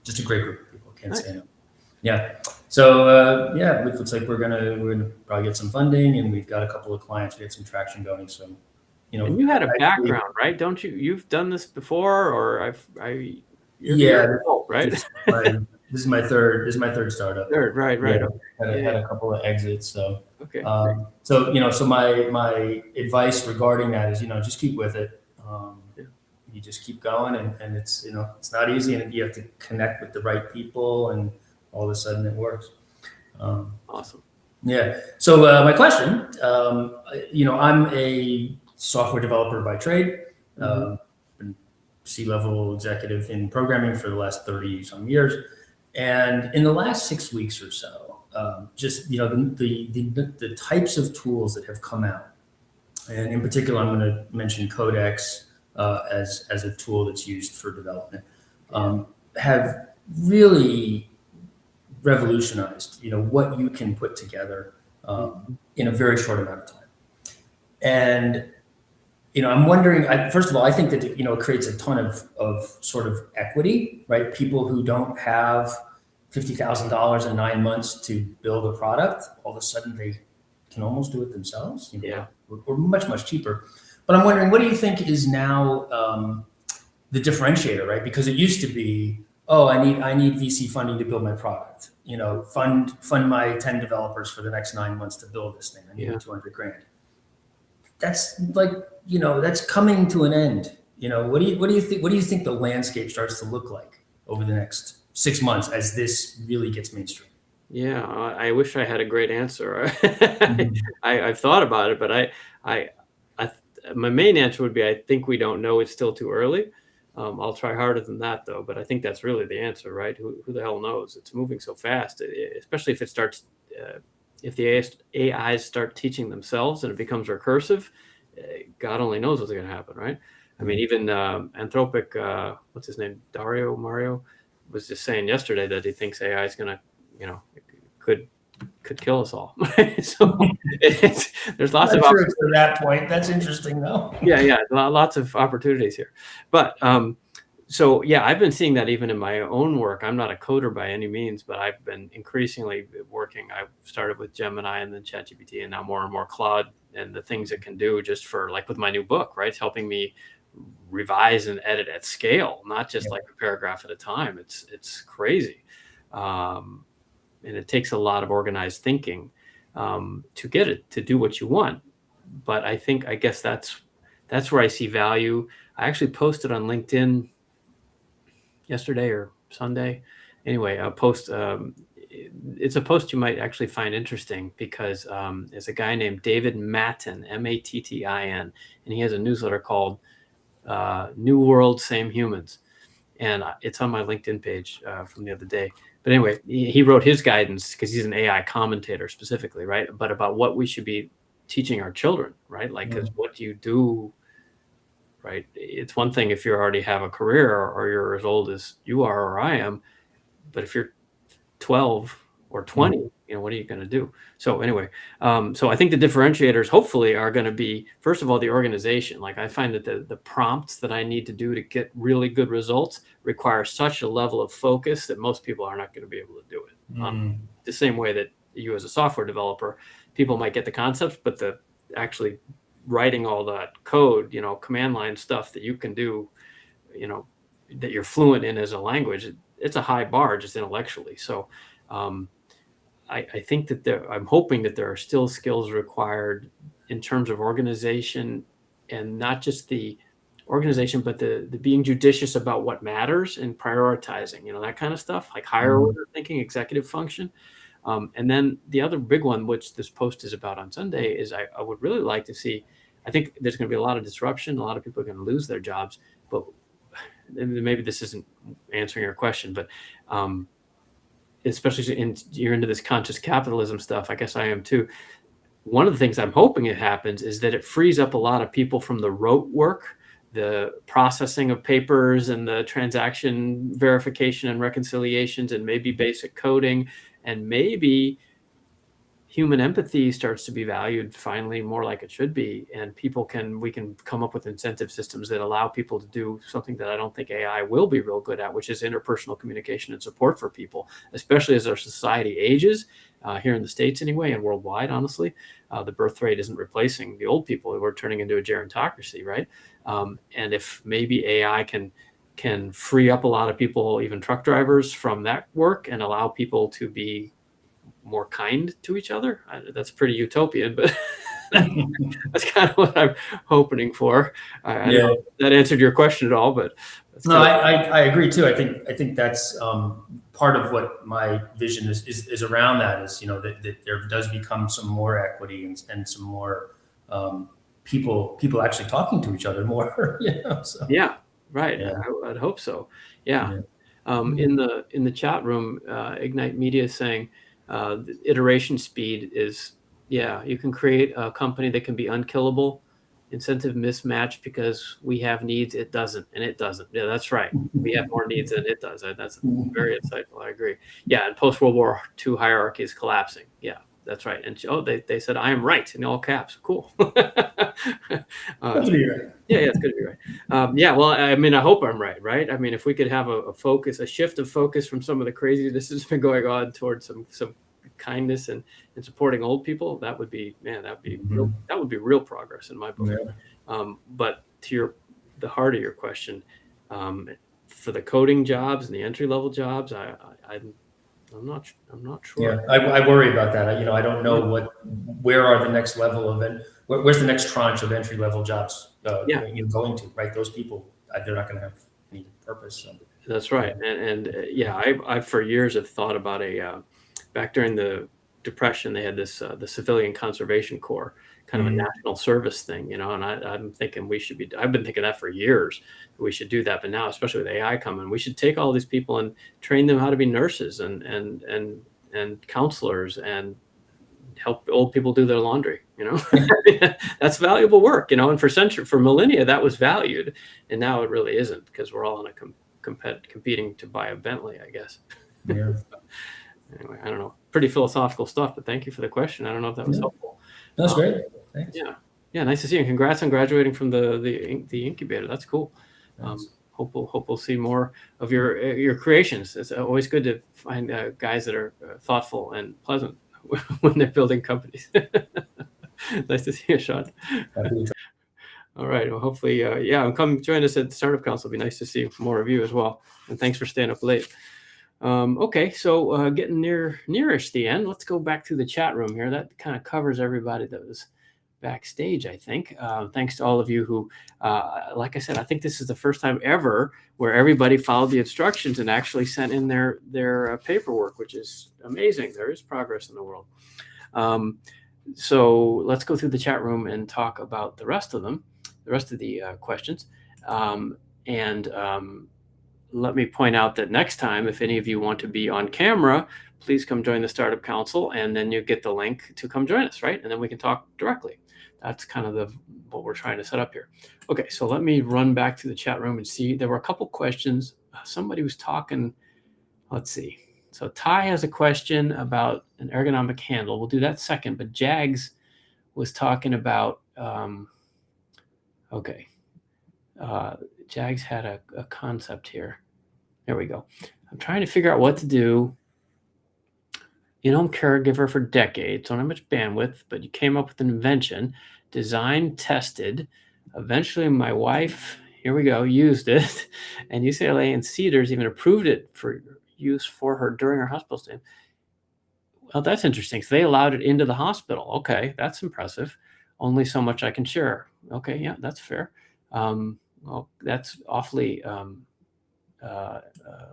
just a great group of people. Can't say no. Yeah. So it looks like we're gonna probably get some funding, and we've got a couple of clients. We had some traction going. So, and you had a background, right? Don't you? You've done this before, or you're old, right? This is my third startup. Right. Yeah, had a couple of exits. So okay. So my advice regarding that is just keep with it. You just keep going, and it's it's not easy, and you have to connect with the right people, and all of a sudden it works. Awesome. Yeah. So my question, I'm a software developer by trade. Been C-level executive in programming for the last 30 some years. And in the last 6 weeks or so, the types of tools that have come out, and in particular, I'm going to mention Codex as a tool that's used for development, have really revolutionized, what you can put together in a very short amount of time. And I'm wondering, first of all, I think that, it creates a ton of sort of equity, right? People who don't have $50,000 in 9 months to build a product, all of a sudden they can almost do it themselves, or much, much cheaper. But I'm wondering, what do you think is now the differentiator, right? Because it used to be, I need VC funding to build my product. Fund my 10 developers for the next 9 months to build this thing. I need $200,000. That's like, that's coming to an end. what do you think the landscape starts to look like over the next 6 months as this really gets mainstream? Yeah, I wish I had a great answer. I've thought about it, but I, my main answer would be I think we don't know. It's still too early. I'll try harder than that though, but I think that's really the answer, right? Who the hell knows? It's moving so fast, especially if it starts, if the AIs start teaching themselves and it becomes recursive. God only knows what's going to happen, right? I mean, even Anthropic, what's his name, Mario, was just saying yesterday that he thinks AI is going to, could kill us all. So there's lots of opportunities to that point. That's interesting, though. Yeah, lots of opportunities here. But so yeah, I've been seeing that even in my own work. I'm not a coder by any means, but I've been increasingly working. I started with Gemini and then ChatGPT, and now more and more Claude, and the things it can do just for, like, with my new book, right? It's helping me revise and edit at scale, not just like a paragraph at a time. It's crazy. And it takes a lot of organized thinking to get it to do what you want. But I guess that's where I see value. I actually posted on LinkedIn yesterday or Sunday. Anyway, a post. It's a post you might actually find interesting because there's a guy named David Mattin, Mattin, and he has a newsletter called New World, Same Humans. And it's on my LinkedIn page from the other day. But anyway, he wrote his guidance because he's an AI commentator specifically, right? But about what we should be teaching our children, right? Like, because what do you do, right? It's one thing if you already have a career or you're as old as you are or I am, but if you're 12 or 20, what are you going to do? So anyway, so I think the differentiators hopefully are going to be, first of all, the organization. Like, I find that the prompts that I need to do to get really good results require such a level of focus that most people are not going to be able to do it. The same way that you as a software developer, people might get the concepts, but the actually writing all that code, command line stuff that you can do, that you're fluent in as a language, it's a high bar just intellectually. So I think that I'm hoping that there are still skills required in terms of organization, and not just the organization, but the being judicious about what matters and prioritizing, that kind of stuff, like higher order thinking, executive function. And then the other big one, which this post is about on Sunday, is I would really like to see, I think there's going to be a lot of disruption. A lot of people are going to lose their jobs, but maybe this isn't answering your question, but especially you're into this conscious capitalism stuff. I guess I am too. One of the things I'm hoping it happens is that it frees up a lot of people from the rote work, the processing of papers and the transaction verification and reconciliations, and maybe basic coding, and maybe human empathy starts to be valued finally more like it should be. And we can come up with incentive systems that allow people to do something that I don't think AI will be real good at, which is interpersonal communication and support for people, especially as our society ages, here in the States anyway, and worldwide, honestly. The birth rate isn't replacing the old people. We're turning into a gerontocracy, right? And if maybe AI can free up a lot of people, even truck drivers, from that work and allow people to be more kind to each other. That's pretty utopian, but that's kind of what I'm hoping for. I don't know if that answered your question at all, but no, I agree too. I think that's part of what my vision is around that is, that there does become some more equity and some more people actually talking to each other more. So. Yeah, right. Yeah. I'd hope so. Yeah. In the chat room, Ignite Media is saying, the iteration speed is, you can create a company that can be unkillable. Incentive mismatch because we have needs, it doesn't, and it doesn't. Yeah, that's right. We have more needs than it does. That's very insightful. I agree. Yeah, and post-World War II hierarchy is collapsing. Yeah, that's right. And they said, I am right, in all caps. Cool. Good to be right. Yeah, it's good to be right. Well, I mean, I hope I'm right? I mean, if we could have a shift of focus from some of the craziness that's been going on towards some kindness and supporting old people, that would be real progress in my book. But to the heart of your question, for the coding jobs and the entry-level jobs, I'm not sure. Yeah, I worry about that. I don't know where are the next level of it. Where's the next tranche of entry-level jobs going to, right? Those people they're not going to have any purpose. So. That's right. And yeah, I for years have thought about back during the Depression, they had this the Civilian Conservation Corps, kind of a national service thing, and I'm thinking I've been thinking that for years, we should do that. But now, especially with AI coming, we should take all these people and train them how to be nurses and counselors and help old people do their laundry. That's valuable work, and for millennia that was valued, and now it really isn't, because we're all in a competing to buy a Bentley, I guess. Yeah. Anyway, I don't know. Pretty philosophical stuff, but thank you for the question. I don't know if that was helpful. That's great. Thanks. Yeah, nice to see you. And congrats on graduating from the incubator. That's cool. Hope we'll see more of your creations. It's always good to find guys that are thoughtful and pleasant when they're building companies. Nice to see you, Sean. All right. Well, hopefully, come join us at the Startup Council. It'll be nice to see more of you as well. And thanks for staying up late. Okay, so getting nearish the end, let's go back to the chat room here. That kind of covers everybody that was backstage, I think. Thanks to all of you who, like I said, I think this is the first time ever where everybody followed the instructions and actually sent in their paperwork, which is amazing. There is progress in the world. So let's go through the chat room and talk about the rest of the questions. Let me point out that next time, if any of you want to be on camera, please come join the Startup Council, and then you get the link to come join us, right? And then we can talk directly. That's kind of what we're trying to set up here. Okay, so let me run back to the chat room and see. There were a couple questions. Somebody was talking. Let's see. So Ty has a question about an ergonomic handle. We'll do that second, but Jags was talking about, Jags had a concept here. There we go. I'm trying to figure out what to do. In-home caregiver for decades, don't have much bandwidth, but you came up with an invention, designed, tested. Eventually, my wife, here we go, used it, and UCLA and Cedars even approved it for use for her during her hospital stay. Well, that's interesting. So they allowed it into the hospital. Okay, that's impressive. Only so much I can share. Okay, yeah, that's fair. Well, that's awfully,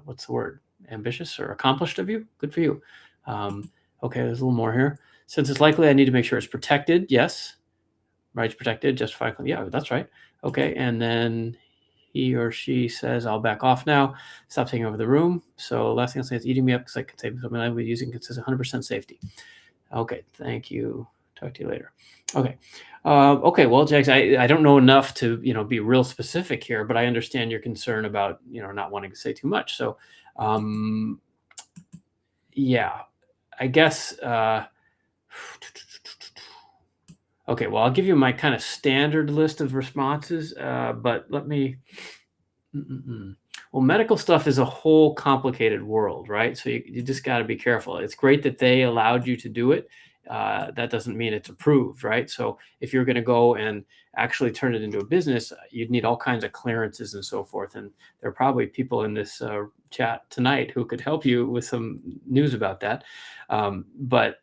what's the word? Ambitious or accomplished of you? Good for you. Okay, there's a little more here. Since it's likely I need to make sure it's protected. Yes. Rights protected, justify. Yeah, that's right. Okay, and then he or she says, I'll back off now. Stop taking over the room. So last thing I'll say is eating me up because I could save something I'll be using consistent 100% safety. Okay, thank you. Talk to you later. Okay. Okay, well, Jags, I don't know enough to, be real specific here, but I understand your concern about, not wanting to say too much. So, yeah, I guess, okay, well, I'll give you my kind of standard list of responses, but let me, well, medical stuff is a whole complicated world, right? So you just got to be careful. It's great that they allowed you to do it. That doesn't mean it's approved, right? So if you're going to go and actually turn it into a business, you'd need all kinds of clearances and so forth. And there are probably people in this chat tonight who could help you with some news about that. But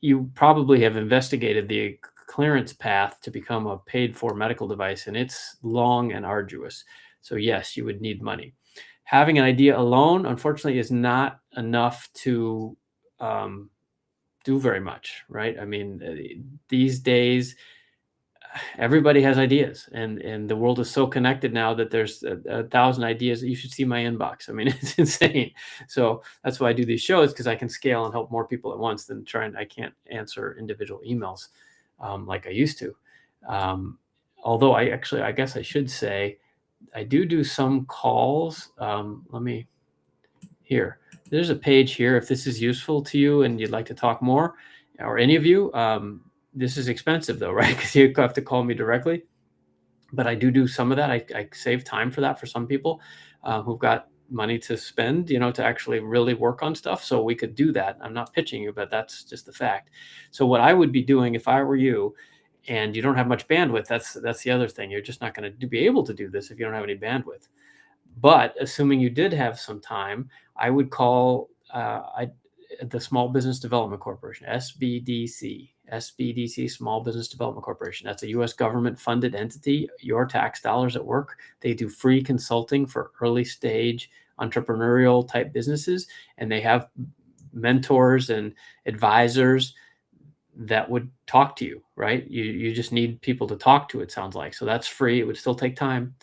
you probably have investigated the clearance path to become a paid for medical device, and it's long and arduous. So yes, you would need money. Having an idea alone, unfortunately, is not enough to do very much, right? I mean, these days, everybody has ideas, and the world is so connected now that there's 1,000 ideas. You should see my inbox. I mean, it's insane. So that's why I do these shows, because I can scale and help more people at once than I can't answer individual emails like I used to. Although I guess I should say, I do some calls. There's a page here. If this is useful to you and you'd like to talk more, or any of you, this is expensive though, right? Because you have to call me directly. But I do some of that. I save time for that for some people who've got money to spend, to actually really work on stuff. So we could do that. I'm not pitching you, but that's just the fact. So what I would be doing if I were you, and you don't have much bandwidth, that's the other thing. You're just not going to be able to do this if you don't have any bandwidth. But assuming you did have some time, I would call, the Small Business Development Corporation, SBDC, Small Business Development Corporation. That's a U.S. government-funded entity, your tax dollars at work. They do free consulting for early stage entrepreneurial type businesses, and they have mentors and advisors that would talk to you, right? You just need people to talk to, it sounds like. So that's free. It would still take time.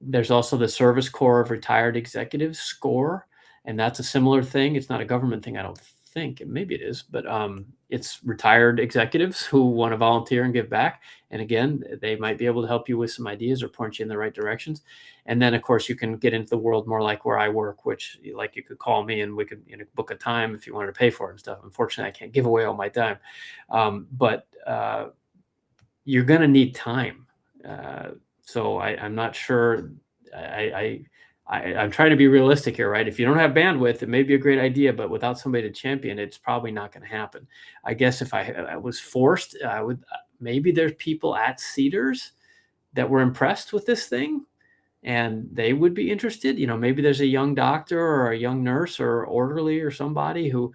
There's also the Service Corps of Retired Executives, SCORE, and that's a similar thing. It's not a government thing, I don't think. Maybe it is, but it's retired executives who want to volunteer and give back. And again, they might be able to help you with some ideas or point you in the right directions. And then, of course, you can get into the world more like where I work, which like you could call me and we could book a time if you wanted to pay for it and stuff. Unfortunately, I can't give away all my time, but you're going to need time. So I'm not sure. I'm trying to be realistic here, right? If you don't have bandwidth, it may be a great idea, but without somebody to champion, it's probably not going to happen. I guess if I was forced, I would. Maybe there's people at Cedars that were impressed with this thing, and they would be interested. Maybe there's a young doctor or a young nurse or orderly or somebody who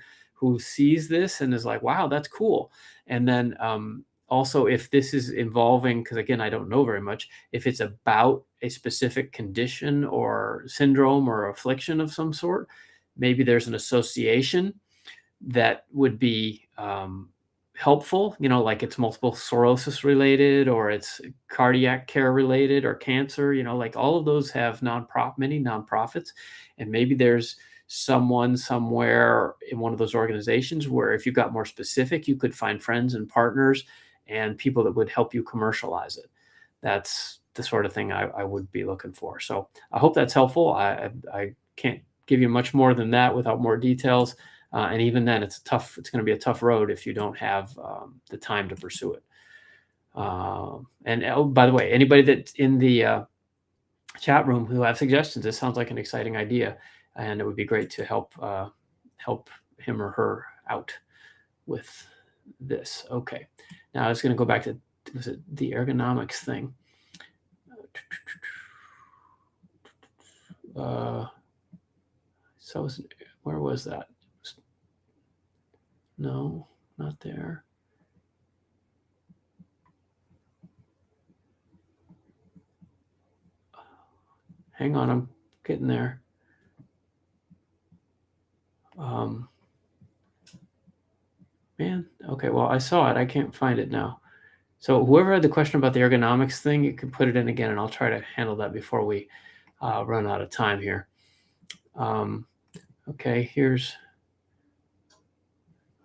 sees this and is like, "Wow, that's cool." And then also, if this is involving, because again, I don't know very much, if it's about a specific condition or syndrome or affliction of some sort, maybe there's an association that would be helpful, like it's multiple sclerosis related or it's cardiac care related or cancer, like all of those have many nonprofits. And maybe there's someone somewhere in one of those organizations where if you got more specific, you could find friends and partners and people that would help you commercialize it. That's the sort of thing I would be looking for. So I hope that's helpful. I can't give you much more than that without more details. And even then, it's going to be a tough road if you don't have the time to pursue it. And by the way, anybody that's in the chat room who have suggestions, this sounds like an exciting idea, and it would be great to help him or her out with this. Okay. Now I was going to go back to the ergonomics thing. So where was that? No, not there. Hang on, I'm getting there. Man, okay, well, I saw it. I can't find it now. So whoever had the question about the ergonomics thing, you can put it in again, and I'll try to handle that before we run out of time here. Okay, here's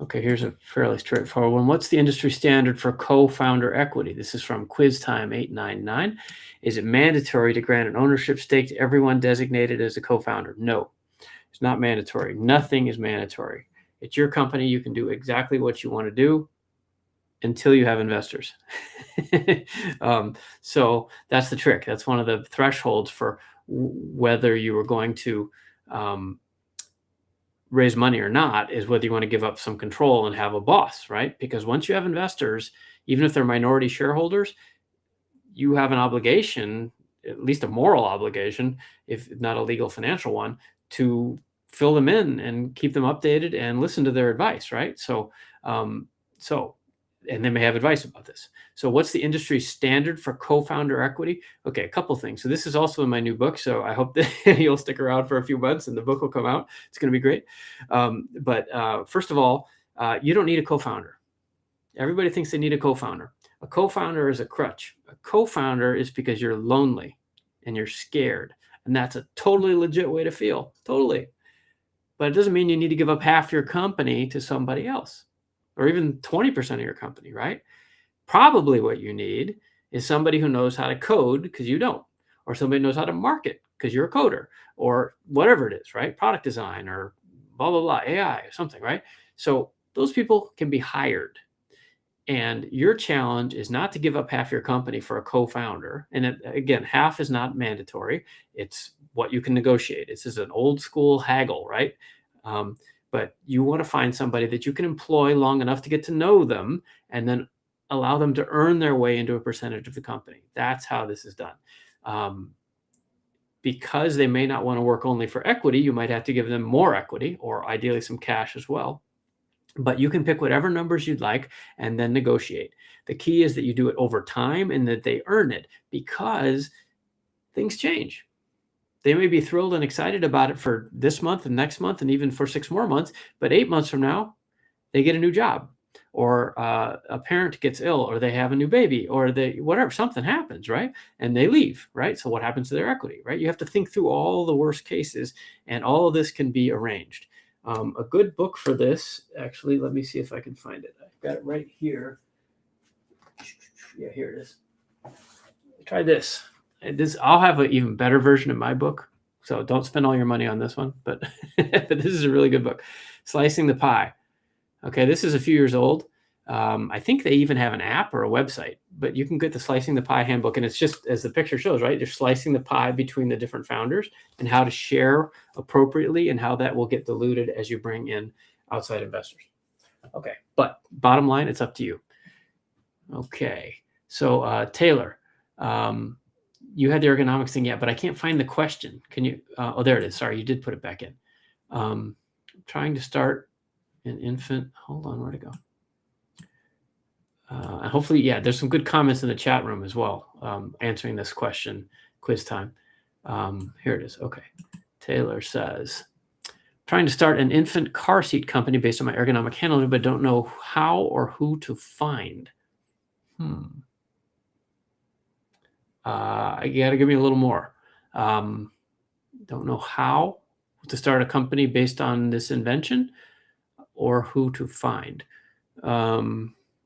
a fairly straightforward one. What's the industry standard for co-founder equity? This is from Quiz Time 899. Is it mandatory to grant an ownership stake to everyone designated as a co-founder? No, it's not mandatory. Nothing is mandatory. It's your company. You can do exactly what you want to do until you have investors. So that's the trick. That's one of the thresholds for whether you are going to raise money or not, is whether you want to give up some control and have a boss, right? Because once you have investors, even if they're minority shareholders, you have an obligation, at least a moral obligation, if not a legal financial one, to fill them in and keep them updated and listen to their advice, right? So, and they may have advice about this. So what's the industry standard for co-founder equity? Okay, a couple things. So this is also in my new book. So I hope that you'll stick around for a few months and the book will come out. It's going to be great. But first of all, you don't need a co-founder. Everybody thinks they need a co-founder. A co-founder is a crutch. A co-founder is because you're lonely and you're scared. And that's a totally legit way to feel. Totally. But it doesn't mean you need to give up half your company to somebody else, or even 20% of your company, right? Probably what you need is somebody who knows how to code because you don't, or somebody who knows how to market because you're a coder, or whatever it is, right? Product design or blah, blah, blah, AI or something, right? So those people can be hired. And your challenge is not to give up half your company for a co-founder. And again, half is not mandatory. It's what you can negotiate. This is an old school haggle, right? But you want to find somebody that you can employ long enough to get to know them and then allow them to earn their way into a percentage of the company. That's how this is done. because they may not want to work only for equity, you might have to give them more equity or ideally some cash as well. But you can pick whatever numbers you'd like and then negotiate. The key is that you do it over time and that they earn it, because things change. They may be thrilled and excited about it for this month and next month and even for 6 more months, but 8 months from now, they get a new job, or a parent gets ill, or they have a new baby, or whatever, something happens, right? And they leave, right? So what happens to their equity, right? You have to think through all the worst cases, and all of this can be arranged. A good book for this, actually, let me see if I can find it. I've got it right here. Yeah, here it is. Try this. I'll have an even better version of my book, so don't spend all your money on this one, but this is a really good book. Slicing the Pie. Okay, this is a few years old. I think they even have an app or a website, but you can get the Slicing the Pie handbook, and it's just as the picture shows, right? You're slicing the pie between the different founders and how to share appropriately and how that will get diluted as you bring in outside investors. Okay, but bottom line, it's up to you. Okay, so Taylor, you had the ergonomics thing yet, but I can't find the question. Can you? Oh, there it is. Sorry, you did put it back in. Trying to start an infant. Hold on, where'd it go? Hopefully, yeah, there's some good comments in the chat room as well, answering this question, quiz time. Here it is. Okay. Taylor says, trying to start an infant car seat company based on my ergonomic handling, but don't know how or who to find. You got to give me a little more. Don't know how to start a company based on this invention or who to find.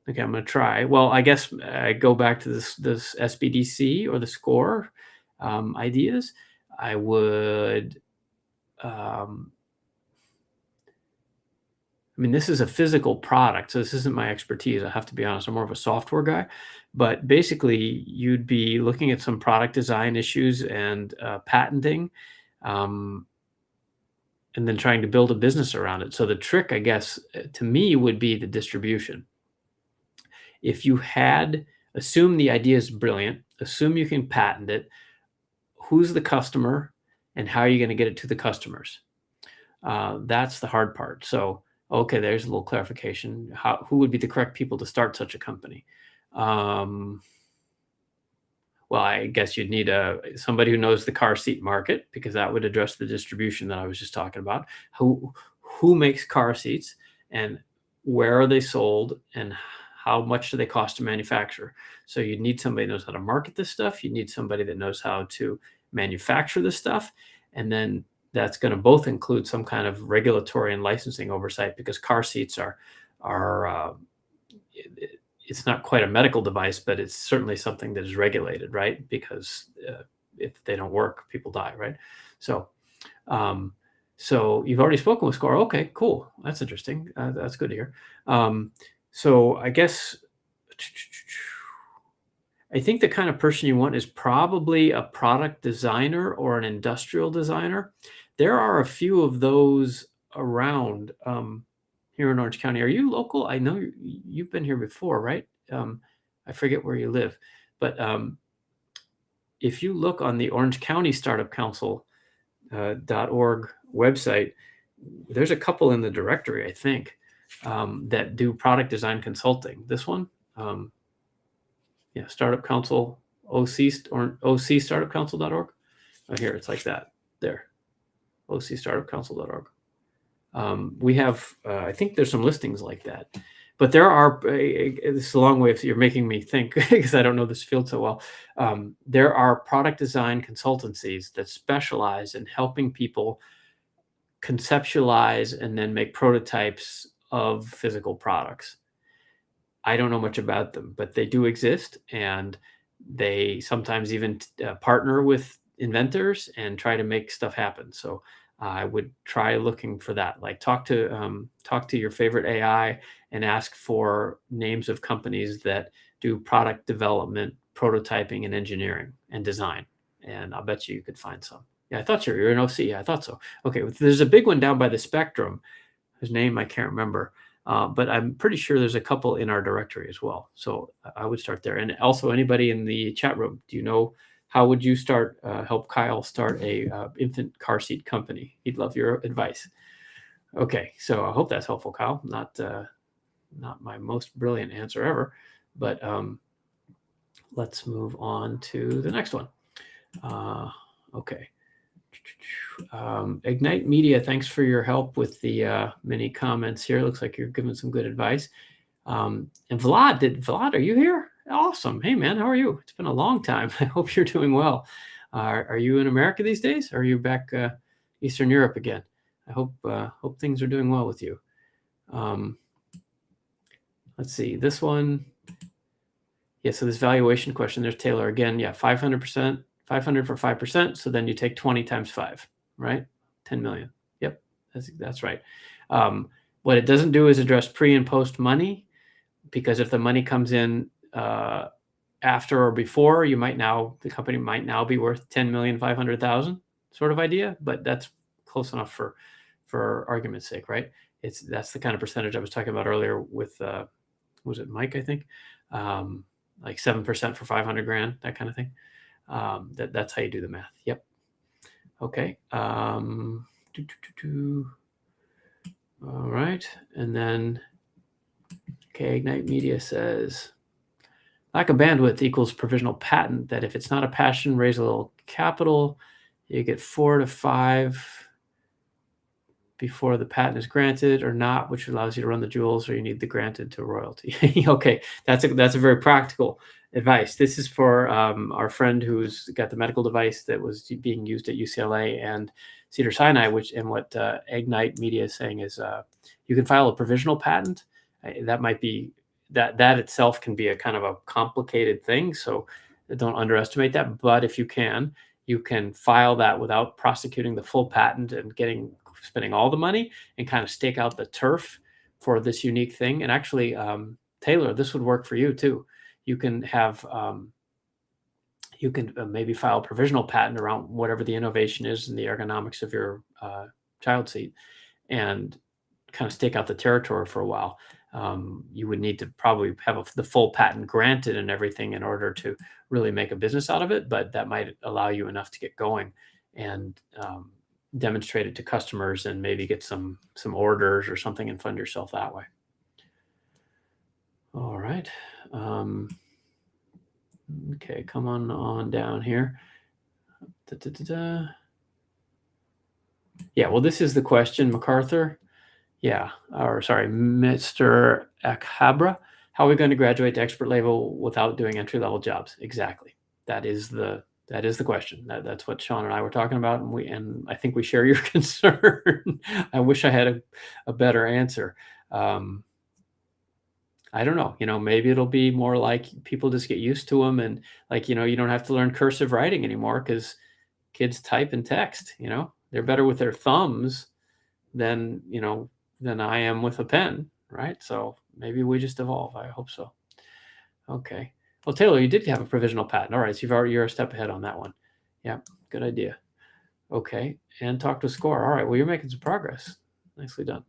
Okay, I'm going to try. Well, I guess I go back to this SBDC or the SCORE ideas. I would, I mean, this is a physical product, so this isn't my expertise. I have to be honest. I'm more of a software guy. But basically, you'd be looking at some product design issues and patenting, and then trying to build a business around it. So the trick, I guess, to me would be the distribution. If you assume the idea is brilliant, assume you can patent it, who's the customer and how are you going to get it to the customers? That's the hard part. So, okay, there's a little clarification. Who would be the correct people to start such a company? Well, I guess you'd need somebody who knows the car seat market, because that would address the distribution that I was just talking about. Who makes car seats and where are they sold and how much do they cost to manufacture? So you'd need somebody who knows how to market this stuff. You need somebody that knows how to manufacture this stuff. And then that's going to both include some kind of regulatory and licensing oversight, because car seats are it's not quite a medical device, but it's certainly something that is regulated, right? Because if they don't work, people die, right? So, so you've already spoken with SCORE. Okay, cool. That's interesting. That's good to hear. So I guess I think the kind of person you want is probably a product designer or an industrial designer. There are a few of those around here in Orange County. Are you local? I know you've been here before, right? I forget where you live, but if you look on the Orange County Startup Council .org website, there's a couple in the directory, I think, that do product design consulting. This one, yeah, Startup Council, OC startupcouncil.org. Oh, here, it's like that. There, OCStartupCouncil.org. We have, I think there's some listings like that. But there are, this is a long way of, you're making me think because I don't know this field so well. There are product design consultancies that specialize in helping people conceptualize and then make prototypes of physical products. I don't know much about them, but they do exist, and they sometimes even partner with inventors and try to make stuff happen. So I would try looking for that. Like talk to your favorite AI and ask for names of companies that do product development, prototyping, and engineering and design. And I'll bet you could find some. Yeah, I thought you're an OC. Yeah, I thought so. Okay, there's a big one down by the Spectrum, whose name I can't remember. But I'm pretty sure there's a couple in our directory as well. So I would start there. And also anybody in the chat room, do you know how would you help Kyle start a infant car seat company? He'd love your advice. Okay, so I hope that's helpful, Kyle. Not my most brilliant answer ever, but let's move on to the next one. Okay. Ignite Media, thanks for your help with the many comments here. Looks like you're giving some good advice. And Vlad, are you here? Awesome. Hey, man, how are you? It's been a long time. I hope you're doing well. Are you in America these days? Or are you back Eastern Europe again? I hope things are doing well with you. Let's see, this one. Yeah, so this valuation question, there's Taylor again. Yeah, 500%, 500 for 5%. So then you take 20 times 5, right? 10 million. Yep, that's right. What it doesn't do is address pre and post money, because if the money comes in after or before, the company might now be worth 10,500,000 sort of idea, but that's close enough for argument's sake, right? That's the kind of percentage I was talking about earlier with was it Mike, I think? Like 7% for 500 grand, that kind of thing. That's how you do the math. Yep. Okay. All right. And then, okay, Ignite Media says, lack of bandwidth equals provisional patent, that if it's not a passion, raise a little capital, you get 4 to 5 before the patent is granted or not, which allows you to run the jewels, or you need the granted to royalty. Okay, that's a very practical advice. This is for our friend who's got the medical device that was being used at UCLA and Cedars-Sinai, and what Ignite Media is saying is you can file a provisional patent. That might be, that itself can be a kind of a complicated thing, so don't underestimate that. But if you can file that without prosecuting the full patent and spending all the money, and kind of stake out the turf for this unique thing. And actually, Taylor, this would work for you too. You can have, maybe file a provisional patent around whatever the innovation is in the ergonomics of your child seat, and kind of stake out the territory for a while. You would need to probably have the full patent granted and everything in order to really make a business out of it, but that might allow you enough to get going and demonstrate it to customers and maybe get some orders or something and fund yourself that way. All right. Okay, come on down here. Yeah, well, this is the question, MacArthur. Yeah, or sorry, Mr. Akhabra. How are we going to graduate to expert level without doing entry-level jobs? Exactly. That is the question. That's what Sean and I were talking about, and I think we share your concern. I wish I had a better answer. I don't know. Maybe it'll be more like people just get used to them, and like you don't have to learn cursive writing anymore because kids type and text. They're better with their thumbs than I am with a pen, right? So maybe we just evolve. I hope so. Okay. Well, Taylor, you did have a provisional patent. All right, so you're a step ahead on that one. Yeah, good idea. Okay, and talk to SCORE. All right, well, you're making some progress. Nicely done.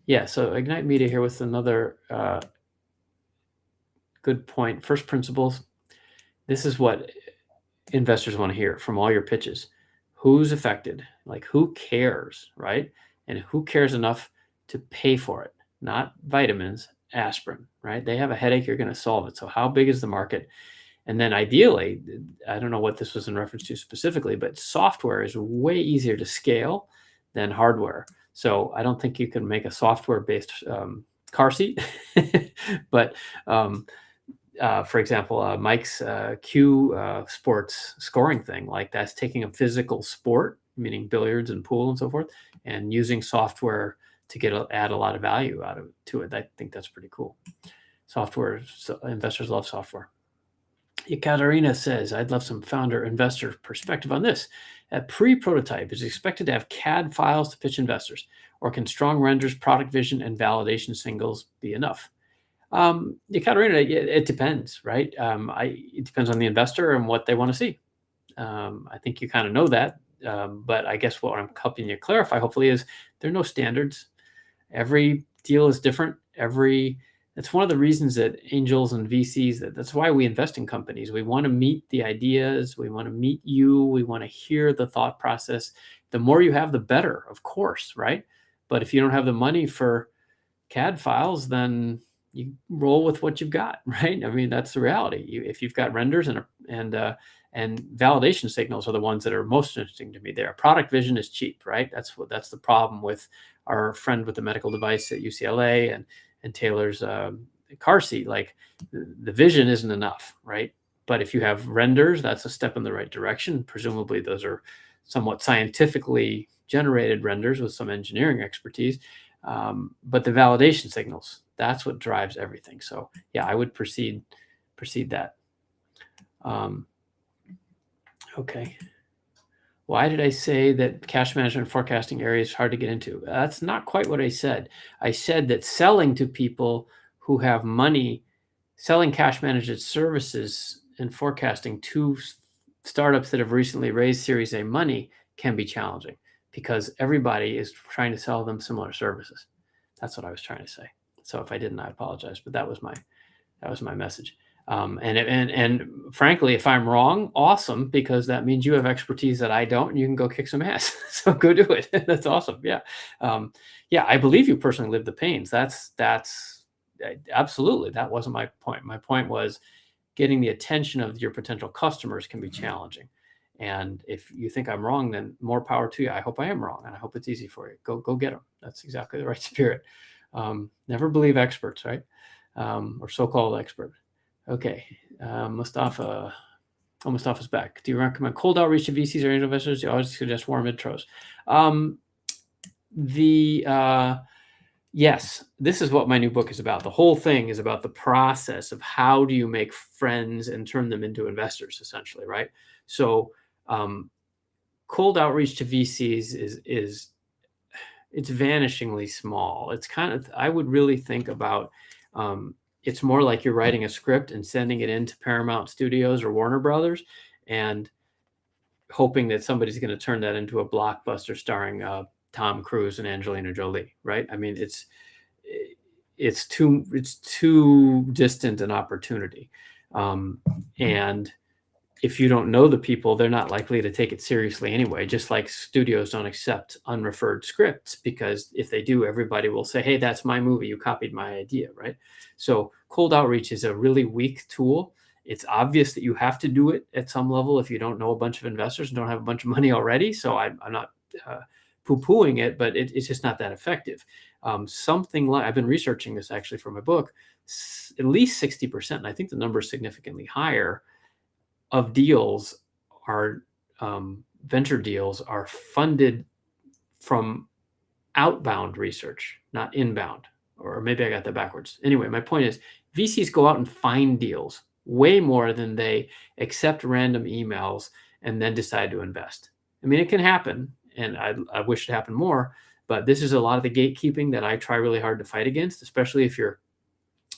Yeah, so Ignite Media here with another good point. First principles. This is what investors want to hear from all your pitches. Who's affected? Like, who cares, right? And who cares enough to pay for it? Not vitamins, aspirin, right? They have a headache, you're going to solve it. So how big is the market? And then ideally, I don't know what this was in reference to specifically, but software is way easier to scale than hardware. So I don't think you can make a software-based car seat, but for example, Mike's Q Sports scoring thing, like that's taking a physical sport, meaning billiards and pool and so forth, and using software to add a lot of value to it. I think that's pretty cool. Software, investors love software. Ekaterina says, I'd love some founder investor perspective on this. A pre-prototype is expected to have CAD files to pitch investors, or can strong renders, product vision, and validation singles be enough? Ekaterina, it depends, right? It depends on the investor and what they want to see. I think you kind of know that, but I guess what I'm helping you clarify, hopefully, is there are no standards. Every deal is different. Every That's one of the reasons that angels and VCs, that's why we invest in companies. We want to meet the ideas. We want to meet you. We want to hear the thought process. The more you have, the better, of course, right? But if you don't have the money for CAD files, then you roll with what you've got, right? I mean, that's the reality. If you've got renders and validation signals are the ones that are most interesting to me there. Product vision is cheap, right? That's the problem with our friend with the medical device at UCLA and Taylor's car seat. Like the vision isn't enough, right? But if you have renders, that's a step in the right direction. Presumably those are somewhat scientifically generated renders with some engineering expertise. But the validation signals, that's what drives everything. So yeah, I would proceed that. Okay. Why did I say that cash management and forecasting area is hard to get into? That's not quite what I said. I said that selling to people who have money, selling cash management services and forecasting to startups that have recently raised Series A money can be challenging because everybody is trying to sell them similar services. That's what I was trying to say. So if I didn't, I apologize, but that was my message. And frankly, if I'm wrong, awesome, because that means you have expertise that I don't, and you can go kick some ass. So go do it. That's awesome. Yeah. Yeah. I believe you personally live the pains. That's absolutely. That wasn't my point. My point was getting the attention of your potential customers can be challenging. And if you think I'm wrong, then more power to you. I hope I am wrong, and I hope it's easy for you. Go get them. That's exactly the right spirit. Never believe experts, right? Or so-called expert. Okay, Mustafa's back. Do you recommend cold outreach to VCs or angel investors? You always suggest warm intros. Yes, this is what my new book is about. The whole thing is about the process of how do you make friends and turn them into investors, essentially, right? So, cold outreach to VCs is it's vanishingly small. It's kind of, I would really think about. It's more like you're writing a script and sending it into Paramount Studios or Warner Brothers and hoping that somebody's going to turn that into a blockbuster starring Tom Cruise and Angelina Jolie, right? I mean, it's too distant an opportunity. And if you don't know the people, they're not likely to take it seriously anyway, just like studios don't accept unreferred scripts, because if they do, everybody will say, hey, that's my movie. You copied my idea, right? So cold outreach is a really weak tool. It's obvious that you have to do it at some level if you don't know a bunch of investors and don't have a bunch of money already. So I'm not poo-pooing it, but it's just not that effective. Something like, I've been researching this actually for my book, at least 60%, and I think the number is significantly higher, of deals are venture deals are funded from outbound research, not inbound. Or maybe I got that backwards. Anyway, my point is VCs go out and find deals way more than they accept random emails and then decide to invest. I mean, it can happen, and I wish it happened more, but this is a lot of the gatekeeping that I try really hard to fight against, especially if you're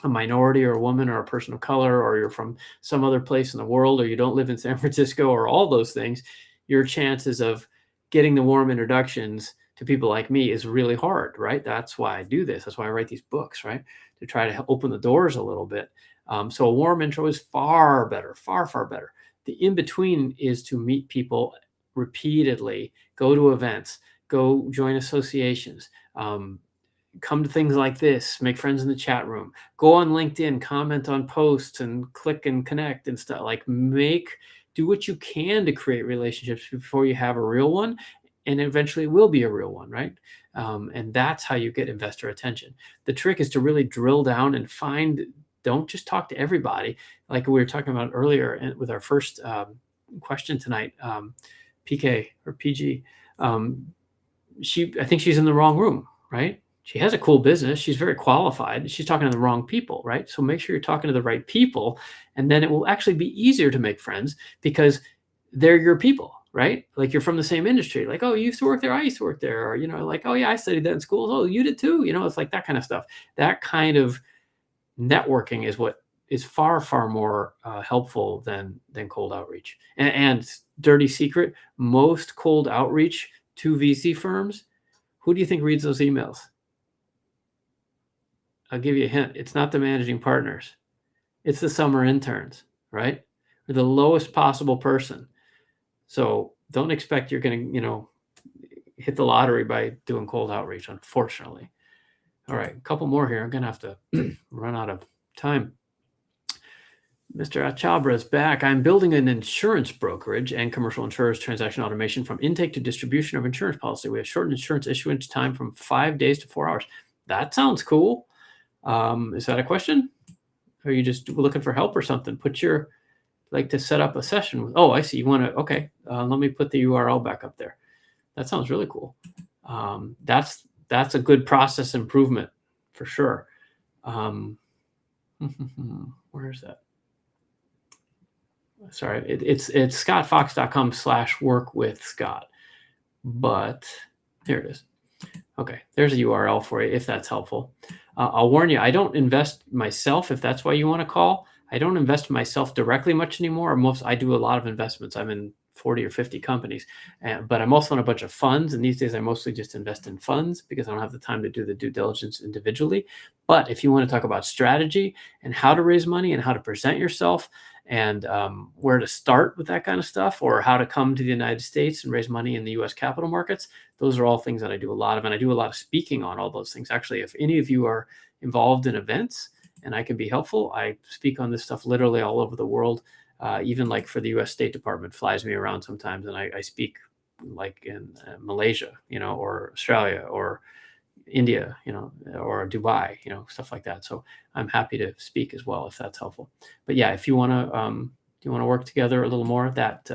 a minority or a woman or a person of color, or you're from some other place in the world, or you don't live in San Francisco, or all those things. Your chances of getting the warm introductions to people like me is really hard, right? That's why I do this. That's why I write these books, right? To try to open the doors a little bit. So a warm intro is far better, far, far better. The in-between is to meet people repeatedly, go to events, go join associations, come to things like this, make friends in the chat room, go on LinkedIn, comment on posts and click and connect and stuff. Like do what you can to create relationships before you have a real one. And eventually it will be a real one, right? And that's how you get investor attention. The trick is to really drill down and don't just talk to everybody. Like we were talking about earlier with our first question tonight, PK or PG, I think she's in the wrong room, right? She has a cool business. She's very qualified. She's talking to the wrong people, right? So make sure you're talking to the right people, and then it will actually be easier to make friends because they're your people, right? Like you're from the same industry. Like, oh, you used to work there. I used to work there. Or, like, oh yeah, I studied that in school. Oh, you did too. It's like that kind of stuff. That kind of networking is what is far, far more helpful than cold outreach. And dirty secret, most cold outreach to VC firms, who do you think reads those emails? I'll give you a hint. It's not the managing partners. It's the summer interns, right? Or the lowest possible person. So don't expect you're going to, hit the lottery by doing cold outreach, unfortunately. All right, a couple more here. I'm going to have to run out of time. Mr. Achabra is back. I'm building an insurance brokerage and commercial insurers transaction automation from intake to distribution of insurance policy. We have shortened insurance issuance time from 5 days to 4 hours. That sounds cool. Is that a question? Or are you just looking for help or something? Like to set up a session. Oh, I see. You want to, okay. Let me put the URL back up there. That sounds really cool. That's a good process improvement for sure. Where is that? Sorry, it's scottfox.com/workwithscott. But here it is. Okay, there's a URL for you if that's helpful. I'll warn you, I don't invest myself, if that's why you want to call. I don't invest myself directly much anymore. I do a lot of investments. I'm in 40 or 50 companies, but I'm also in a bunch of funds. And these days I mostly just invest in funds because I don't have the time to do the due diligence individually. But if you want to talk about strategy and how to raise money and how to present yourself and where to start with that kind of stuff, or how to come to the United States and raise money in the US capital markets, those are all things that I do a lot of. And I do a lot of speaking on all those things. Actually, if any of you are involved in events and I can be helpful, I speak on this stuff literally all over the world. Even like for the US State Department flies me around sometimes, and I speak like in Malaysia, or Australia or India, or Dubai, stuff like that. So I'm happy to speak as well if that's helpful. But yeah, if you want to work together a little more, that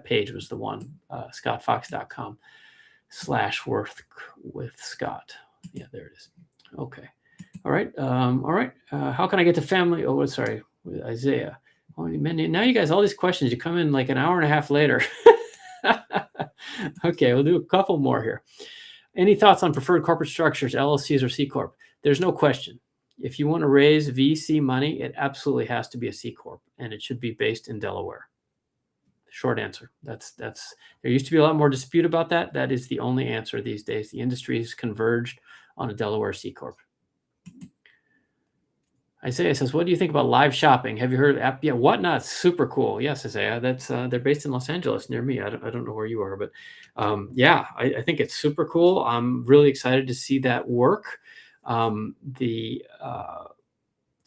page was the one, scottfox.com/workwithscott. Yeah, there it is. Okay. All right. How can I get to family? Oh, sorry, Isaiah. Oh, now you guys, all these questions, you come in like an hour and a half later. Okay, we'll do a couple more here. Any thoughts on preferred corporate structures, LLCs or C Corp? There's no question. If you want to raise VC money, it absolutely has to be a C Corp, and it should be based in Delaware. Short answer. That's there used to be a lot more dispute about that. That is the only answer these days. The industry has converged on a Delaware C Corp. Isaiah says, what do you think about live shopping? Have you heard of app? Yeah, Whatnot, super cool. Yes, Isaiah, that's they're based in Los Angeles near me. I don't know where you are, but yeah, I think it's super cool. I'm really excited to see that work. The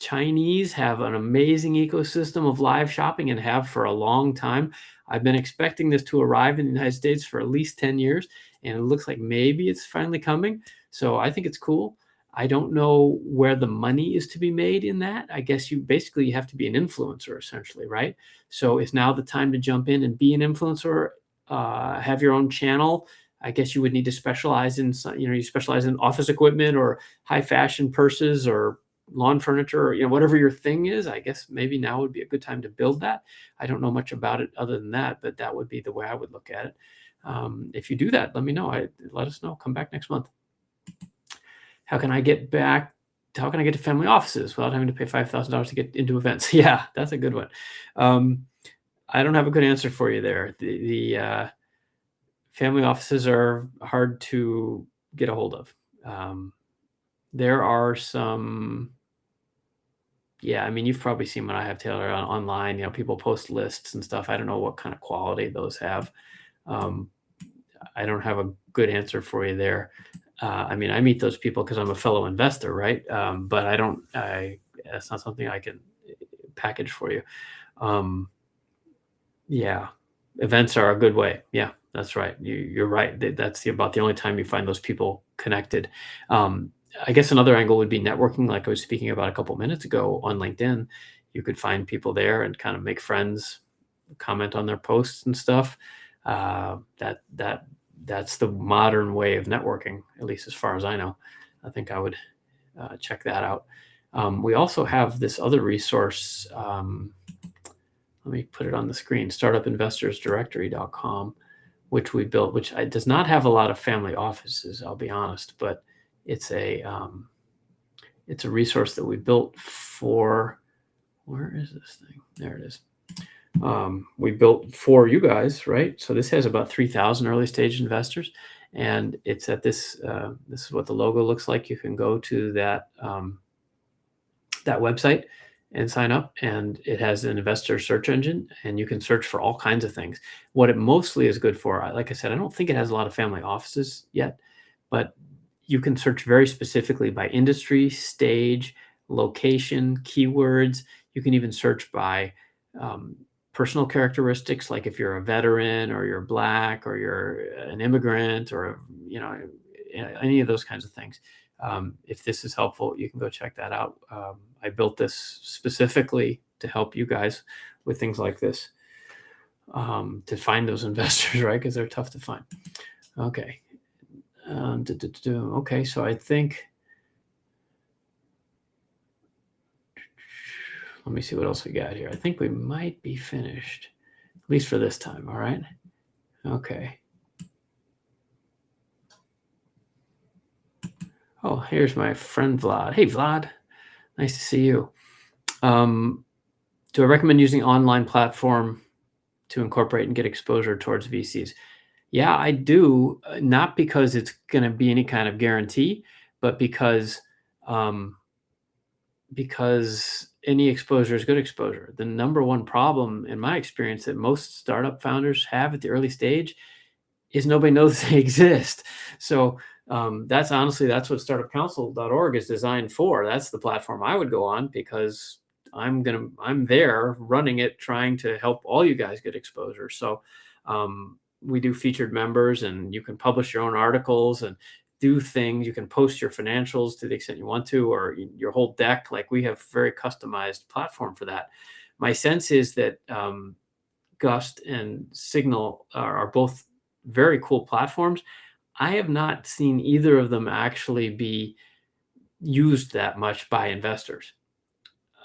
Chinese have an amazing ecosystem of live shopping and have for a long time. I've been expecting this to arrive in the United States for at least 10 years, and it looks like maybe it's finally coming. So I think it's cool. I don't know where the money is to be made in that. I guess you have to be an influencer essentially, right? So is now the time to jump in and be an influencer, have your own channel. I guess you would need to specialize in, you specialize in office equipment or high fashion purses or lawn furniture, or, whatever your thing is. I guess maybe now would be a good time to build that. I don't know much about it other than that, but that would be the way I would look at it. If you do that, let me know. Let us know. Come back next month. How can I get to family offices without having to pay $5,000 to get into events? Yeah, that's a good one. I don't have a good answer for you there. The family offices are hard to get a hold of. There are some, you've probably seen what I have, Taylor, online. People post lists and stuff. I don't know what kind of quality those have. I don't have a good answer for you there. I meet those people because I'm a fellow investor, right? But that's not something I can package for you. Yeah, events are a good way. Yeah, that's right. You're right. That's about the only time you find those people connected. I guess another angle would be networking, like I was speaking about a couple minutes ago on LinkedIn. You could find people there and kind of make friends, comment on their posts and stuff. That's the modern way of networking, at least as far as I know. I think I would check that out. We also have this other resource. Let me put it on the screen, startupinvestorsdirectory.com, which we built, which does not have a lot of family offices, I'll be honest, but it's a resource that we built for, where is this thing? There it is. We built for you guys, right? So this has about 3,000 early stage investors, and it's at this. This is what the logo looks like. You can go to that that website and sign up, and it has an investor search engine, and you can search for all kinds of things. What it mostly is good for, like I said, I don't think it has a lot of family offices yet, but you can search very specifically by industry, stage, location, keywords. You can even search by personal characteristics, like if you're a veteran or you're Black or you're an immigrant or, any of those kinds of things. If this is helpful, you can go check that out. I built this specifically to help you guys with things like this, to find those investors, right? Because they're tough to find. Okay. Okay, so I think, let me see what else we got here. I think we might be finished, at least for this time. All right. Okay. Oh, here's my friend Vlad. Hey, Vlad. Nice to see you. Do I recommend using online platform to incorporate and get exposure towards VCs? Yeah, I do. Not because it's going to be any kind of guarantee, but because any exposure is good exposure. The number one problem in my experience that most startup founders have at the early stage is nobody knows they exist. So that's what startupcouncil.org is designed for. That's the platform I would go on, because I'm there running it, trying to help all you guys get exposure. So we do featured members, and you can publish your own articles and do things. You can post your financials to the extent you want to, or your whole deck. Like, we have very customized platform for that. My sense is that Gust and Signal are both very cool platforms. I have not seen either of them actually be used that much by investors.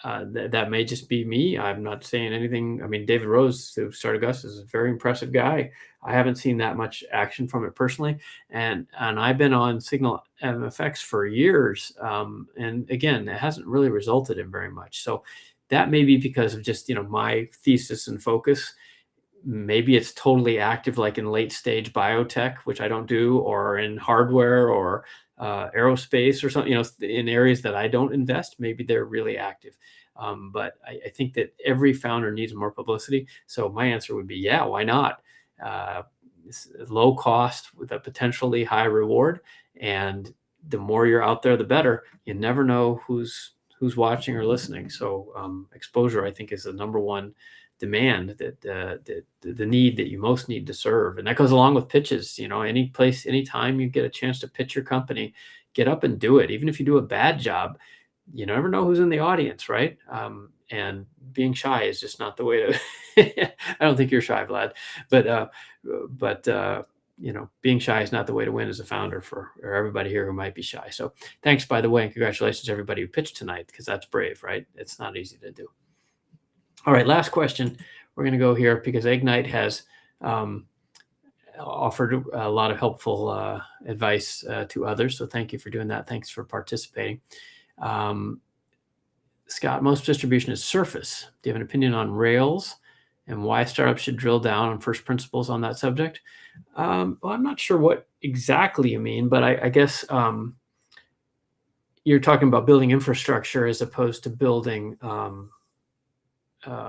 That may just be me. I'm not saying anything. I mean, David Rose, who started Gus, is a very impressive guy. I haven't seen that much action from it personally. And I've been on Signal MFX for years. And again, it hasn't really resulted in very much. So that may be because of just, my thesis and focus. Maybe it's totally active, like in late stage biotech, which I don't do, or in hardware or aerospace or something, in areas that I don't invest. Maybe they're really active. But I think that every founder needs more publicity. So my answer would be, yeah, why not? It's low cost with a potentially high reward. And the more you're out there, the better. You never know who's watching or listening. So exposure, I think, is the number one demand, that the need that you most need to serve. And that goes along with pitches. Any place, anytime you get a chance to pitch your company, get up and do it. Even if you do a bad job, you never know who's in the audience, right? And being shy is just not the way to I don't think you're shy, Vlad, but being shy is not the way to win as a founder for everybody here who might be shy. So thanks, by the way, and congratulations to everybody who pitched tonight, because that's brave, right? It's not easy to do. All right, last question. We're going to go here because Ignite has offered a lot of helpful advice to others. So thank you for doing that. Thanks for participating. Scott, most distribution is surface. Do you have an opinion on Rails and why startups should drill down on first principles on that subject? Well, I'm not sure what exactly you mean, but I guess you're talking about building infrastructure as opposed to building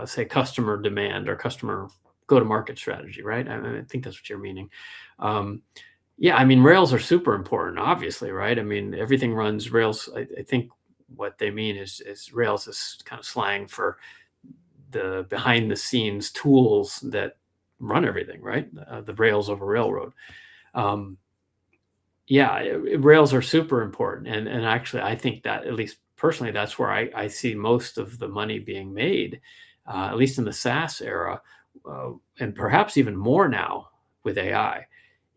say customer demand or customer go-to-market strategy, right? I think that's what you're meaning. Yeah, I mean, Rails are super important, obviously, right? I mean, everything runs Rails. I think what they mean is Rails is kind of slang for the behind-the-scenes tools that run everything, right? The Rails over Railroad. Yeah, Rails are super important. And actually, I think that, at least personally, that's where I see most of the money being made, at least in the SaaS era, and perhaps even more now with AI,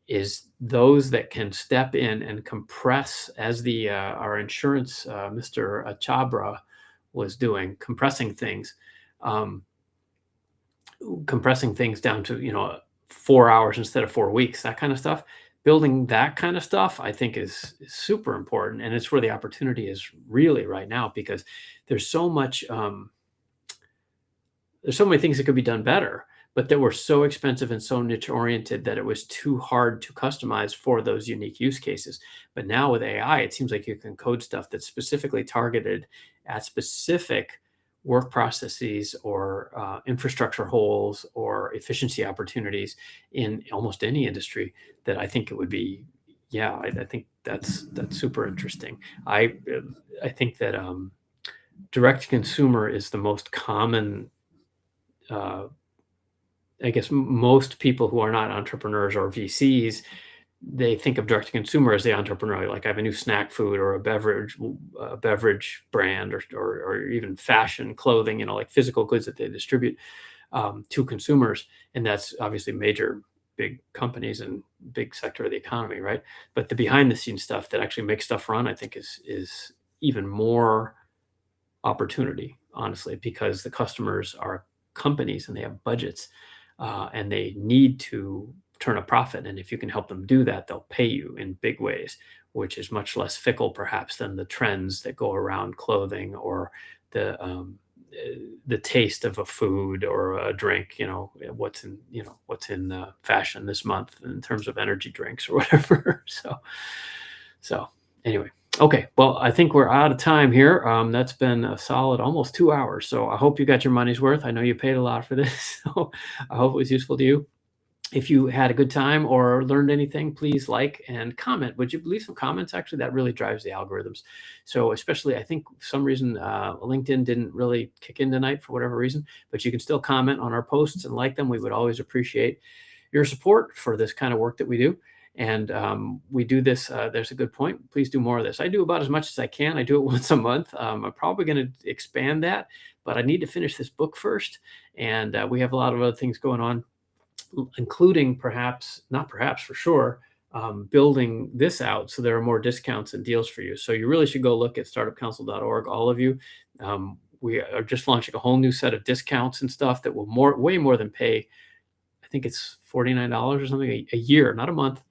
is those that can step in and compress, as our insurance, Mr. Chabra was doing, compressing things down to 4 hours instead of 4 weeks, that kind of stuff. Building that kind of stuff, I think, is super important, and it's where the opportunity is really right now, because there's so much, there's so many things that could be done better. but that were so expensive and so niche oriented that it was too hard to customize for those unique use cases. But now with AI, it seems like you can code stuff that's specifically targeted at specific work processes or infrastructure holes or efficiency opportunities in almost any industry, that I think it would be, yeah, I think that's super interesting. I think that direct to consumer is the most common. I guess most people who are not entrepreneurs or VCs, they think of direct to consumer as the entrepreneur. Like I have a new snack food or a beverage brand, or even fashion, clothing, like physical goods that they distribute to consumers. And that's obviously major, big companies and big sector of the economy, right? But the behind the scenes stuff that actually makes stuff run, I think is even more opportunity, honestly, because the customers are companies and they have budgets and they need to turn a profit. And if you can help them do that, they'll pay you in big ways, which is much less fickle perhaps than the trends that go around clothing or the taste of a food or a drink, what's in fashion this month in terms of energy drinks or whatever. So anyway. Okay, well, I think we're out of time here. That's been a solid almost 2 hours. So I hope you got your money's worth. I know you paid a lot for this, so I hope it was useful to you. If you had a good time or learned anything, please like and comment. Would you leave some comments? Actually, that really drives the algorithms. So especially, I think for some reason, LinkedIn didn't really kick in tonight for whatever reason, but you can still comment on our posts and like them. We would always appreciate your support for this kind of work that we do. And we do this, there's a good point. Please do more of this. I do about as much as I can. I do it once a month. I'm probably going to expand that, but I need to finish this book first. And we have a lot of other things going on, including not perhaps for sure, building this out so there are more discounts and deals for you. So you really should go look at startupcouncil.org, all of you. We are just launching a whole new set of discounts and stuff that will way more than pay. I think it's $49 or something a year, not a month.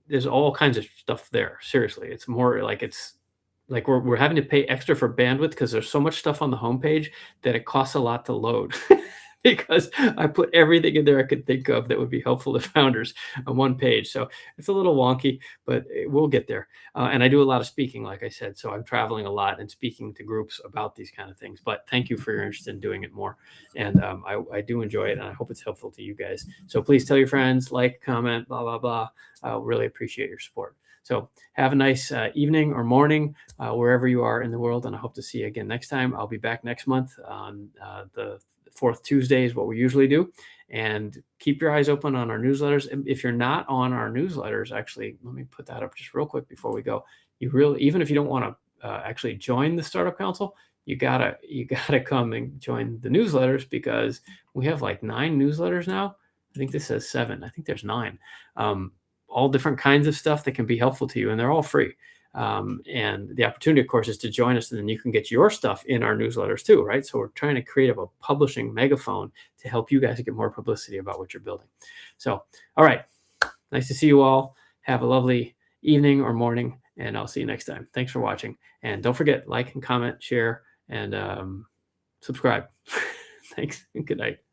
There's all kinds of stuff there. Seriously, it's more like we're having to pay extra for bandwidth because there's so much stuff on the homepage that it costs a lot to load. Because I put everything in there I could think of that would be helpful to founders on one page. So it's a little wonky, but we'll get there. And I do a lot of speaking, like I said. So I'm traveling a lot and speaking to groups about these kind of things. But thank you for your interest in doing it more. And I do enjoy it, and I hope it's helpful to you guys. So please tell your friends, like, comment, blah, blah, blah. I really appreciate your support. So have a nice evening or morning, wherever you are in the world. And I hope to see you again next time. I'll be back next month on the fourth Tuesday is what we usually do. And keep your eyes open on our newsletters. If you're not on our newsletters, actually, let me put that up just real quick before we go. Even if you don't want to actually join the Startup Council, you gotta come and join the newsletters, because we have like 9 newsletters now. I think this says 7. I think there's 9. All different kinds of stuff that can be helpful to you, and they're all free. And the opportunity, of course, is to join us, and then you can get your stuff in our newsletters too, right? So we're trying to create a publishing megaphone to help you guys get more publicity about what you're building. So, all right. Nice to see you all. Have a lovely evening or morning, and I'll see you next time. Thanks for watching. And don't forget, like and comment, share, and subscribe. Thanks, and good night.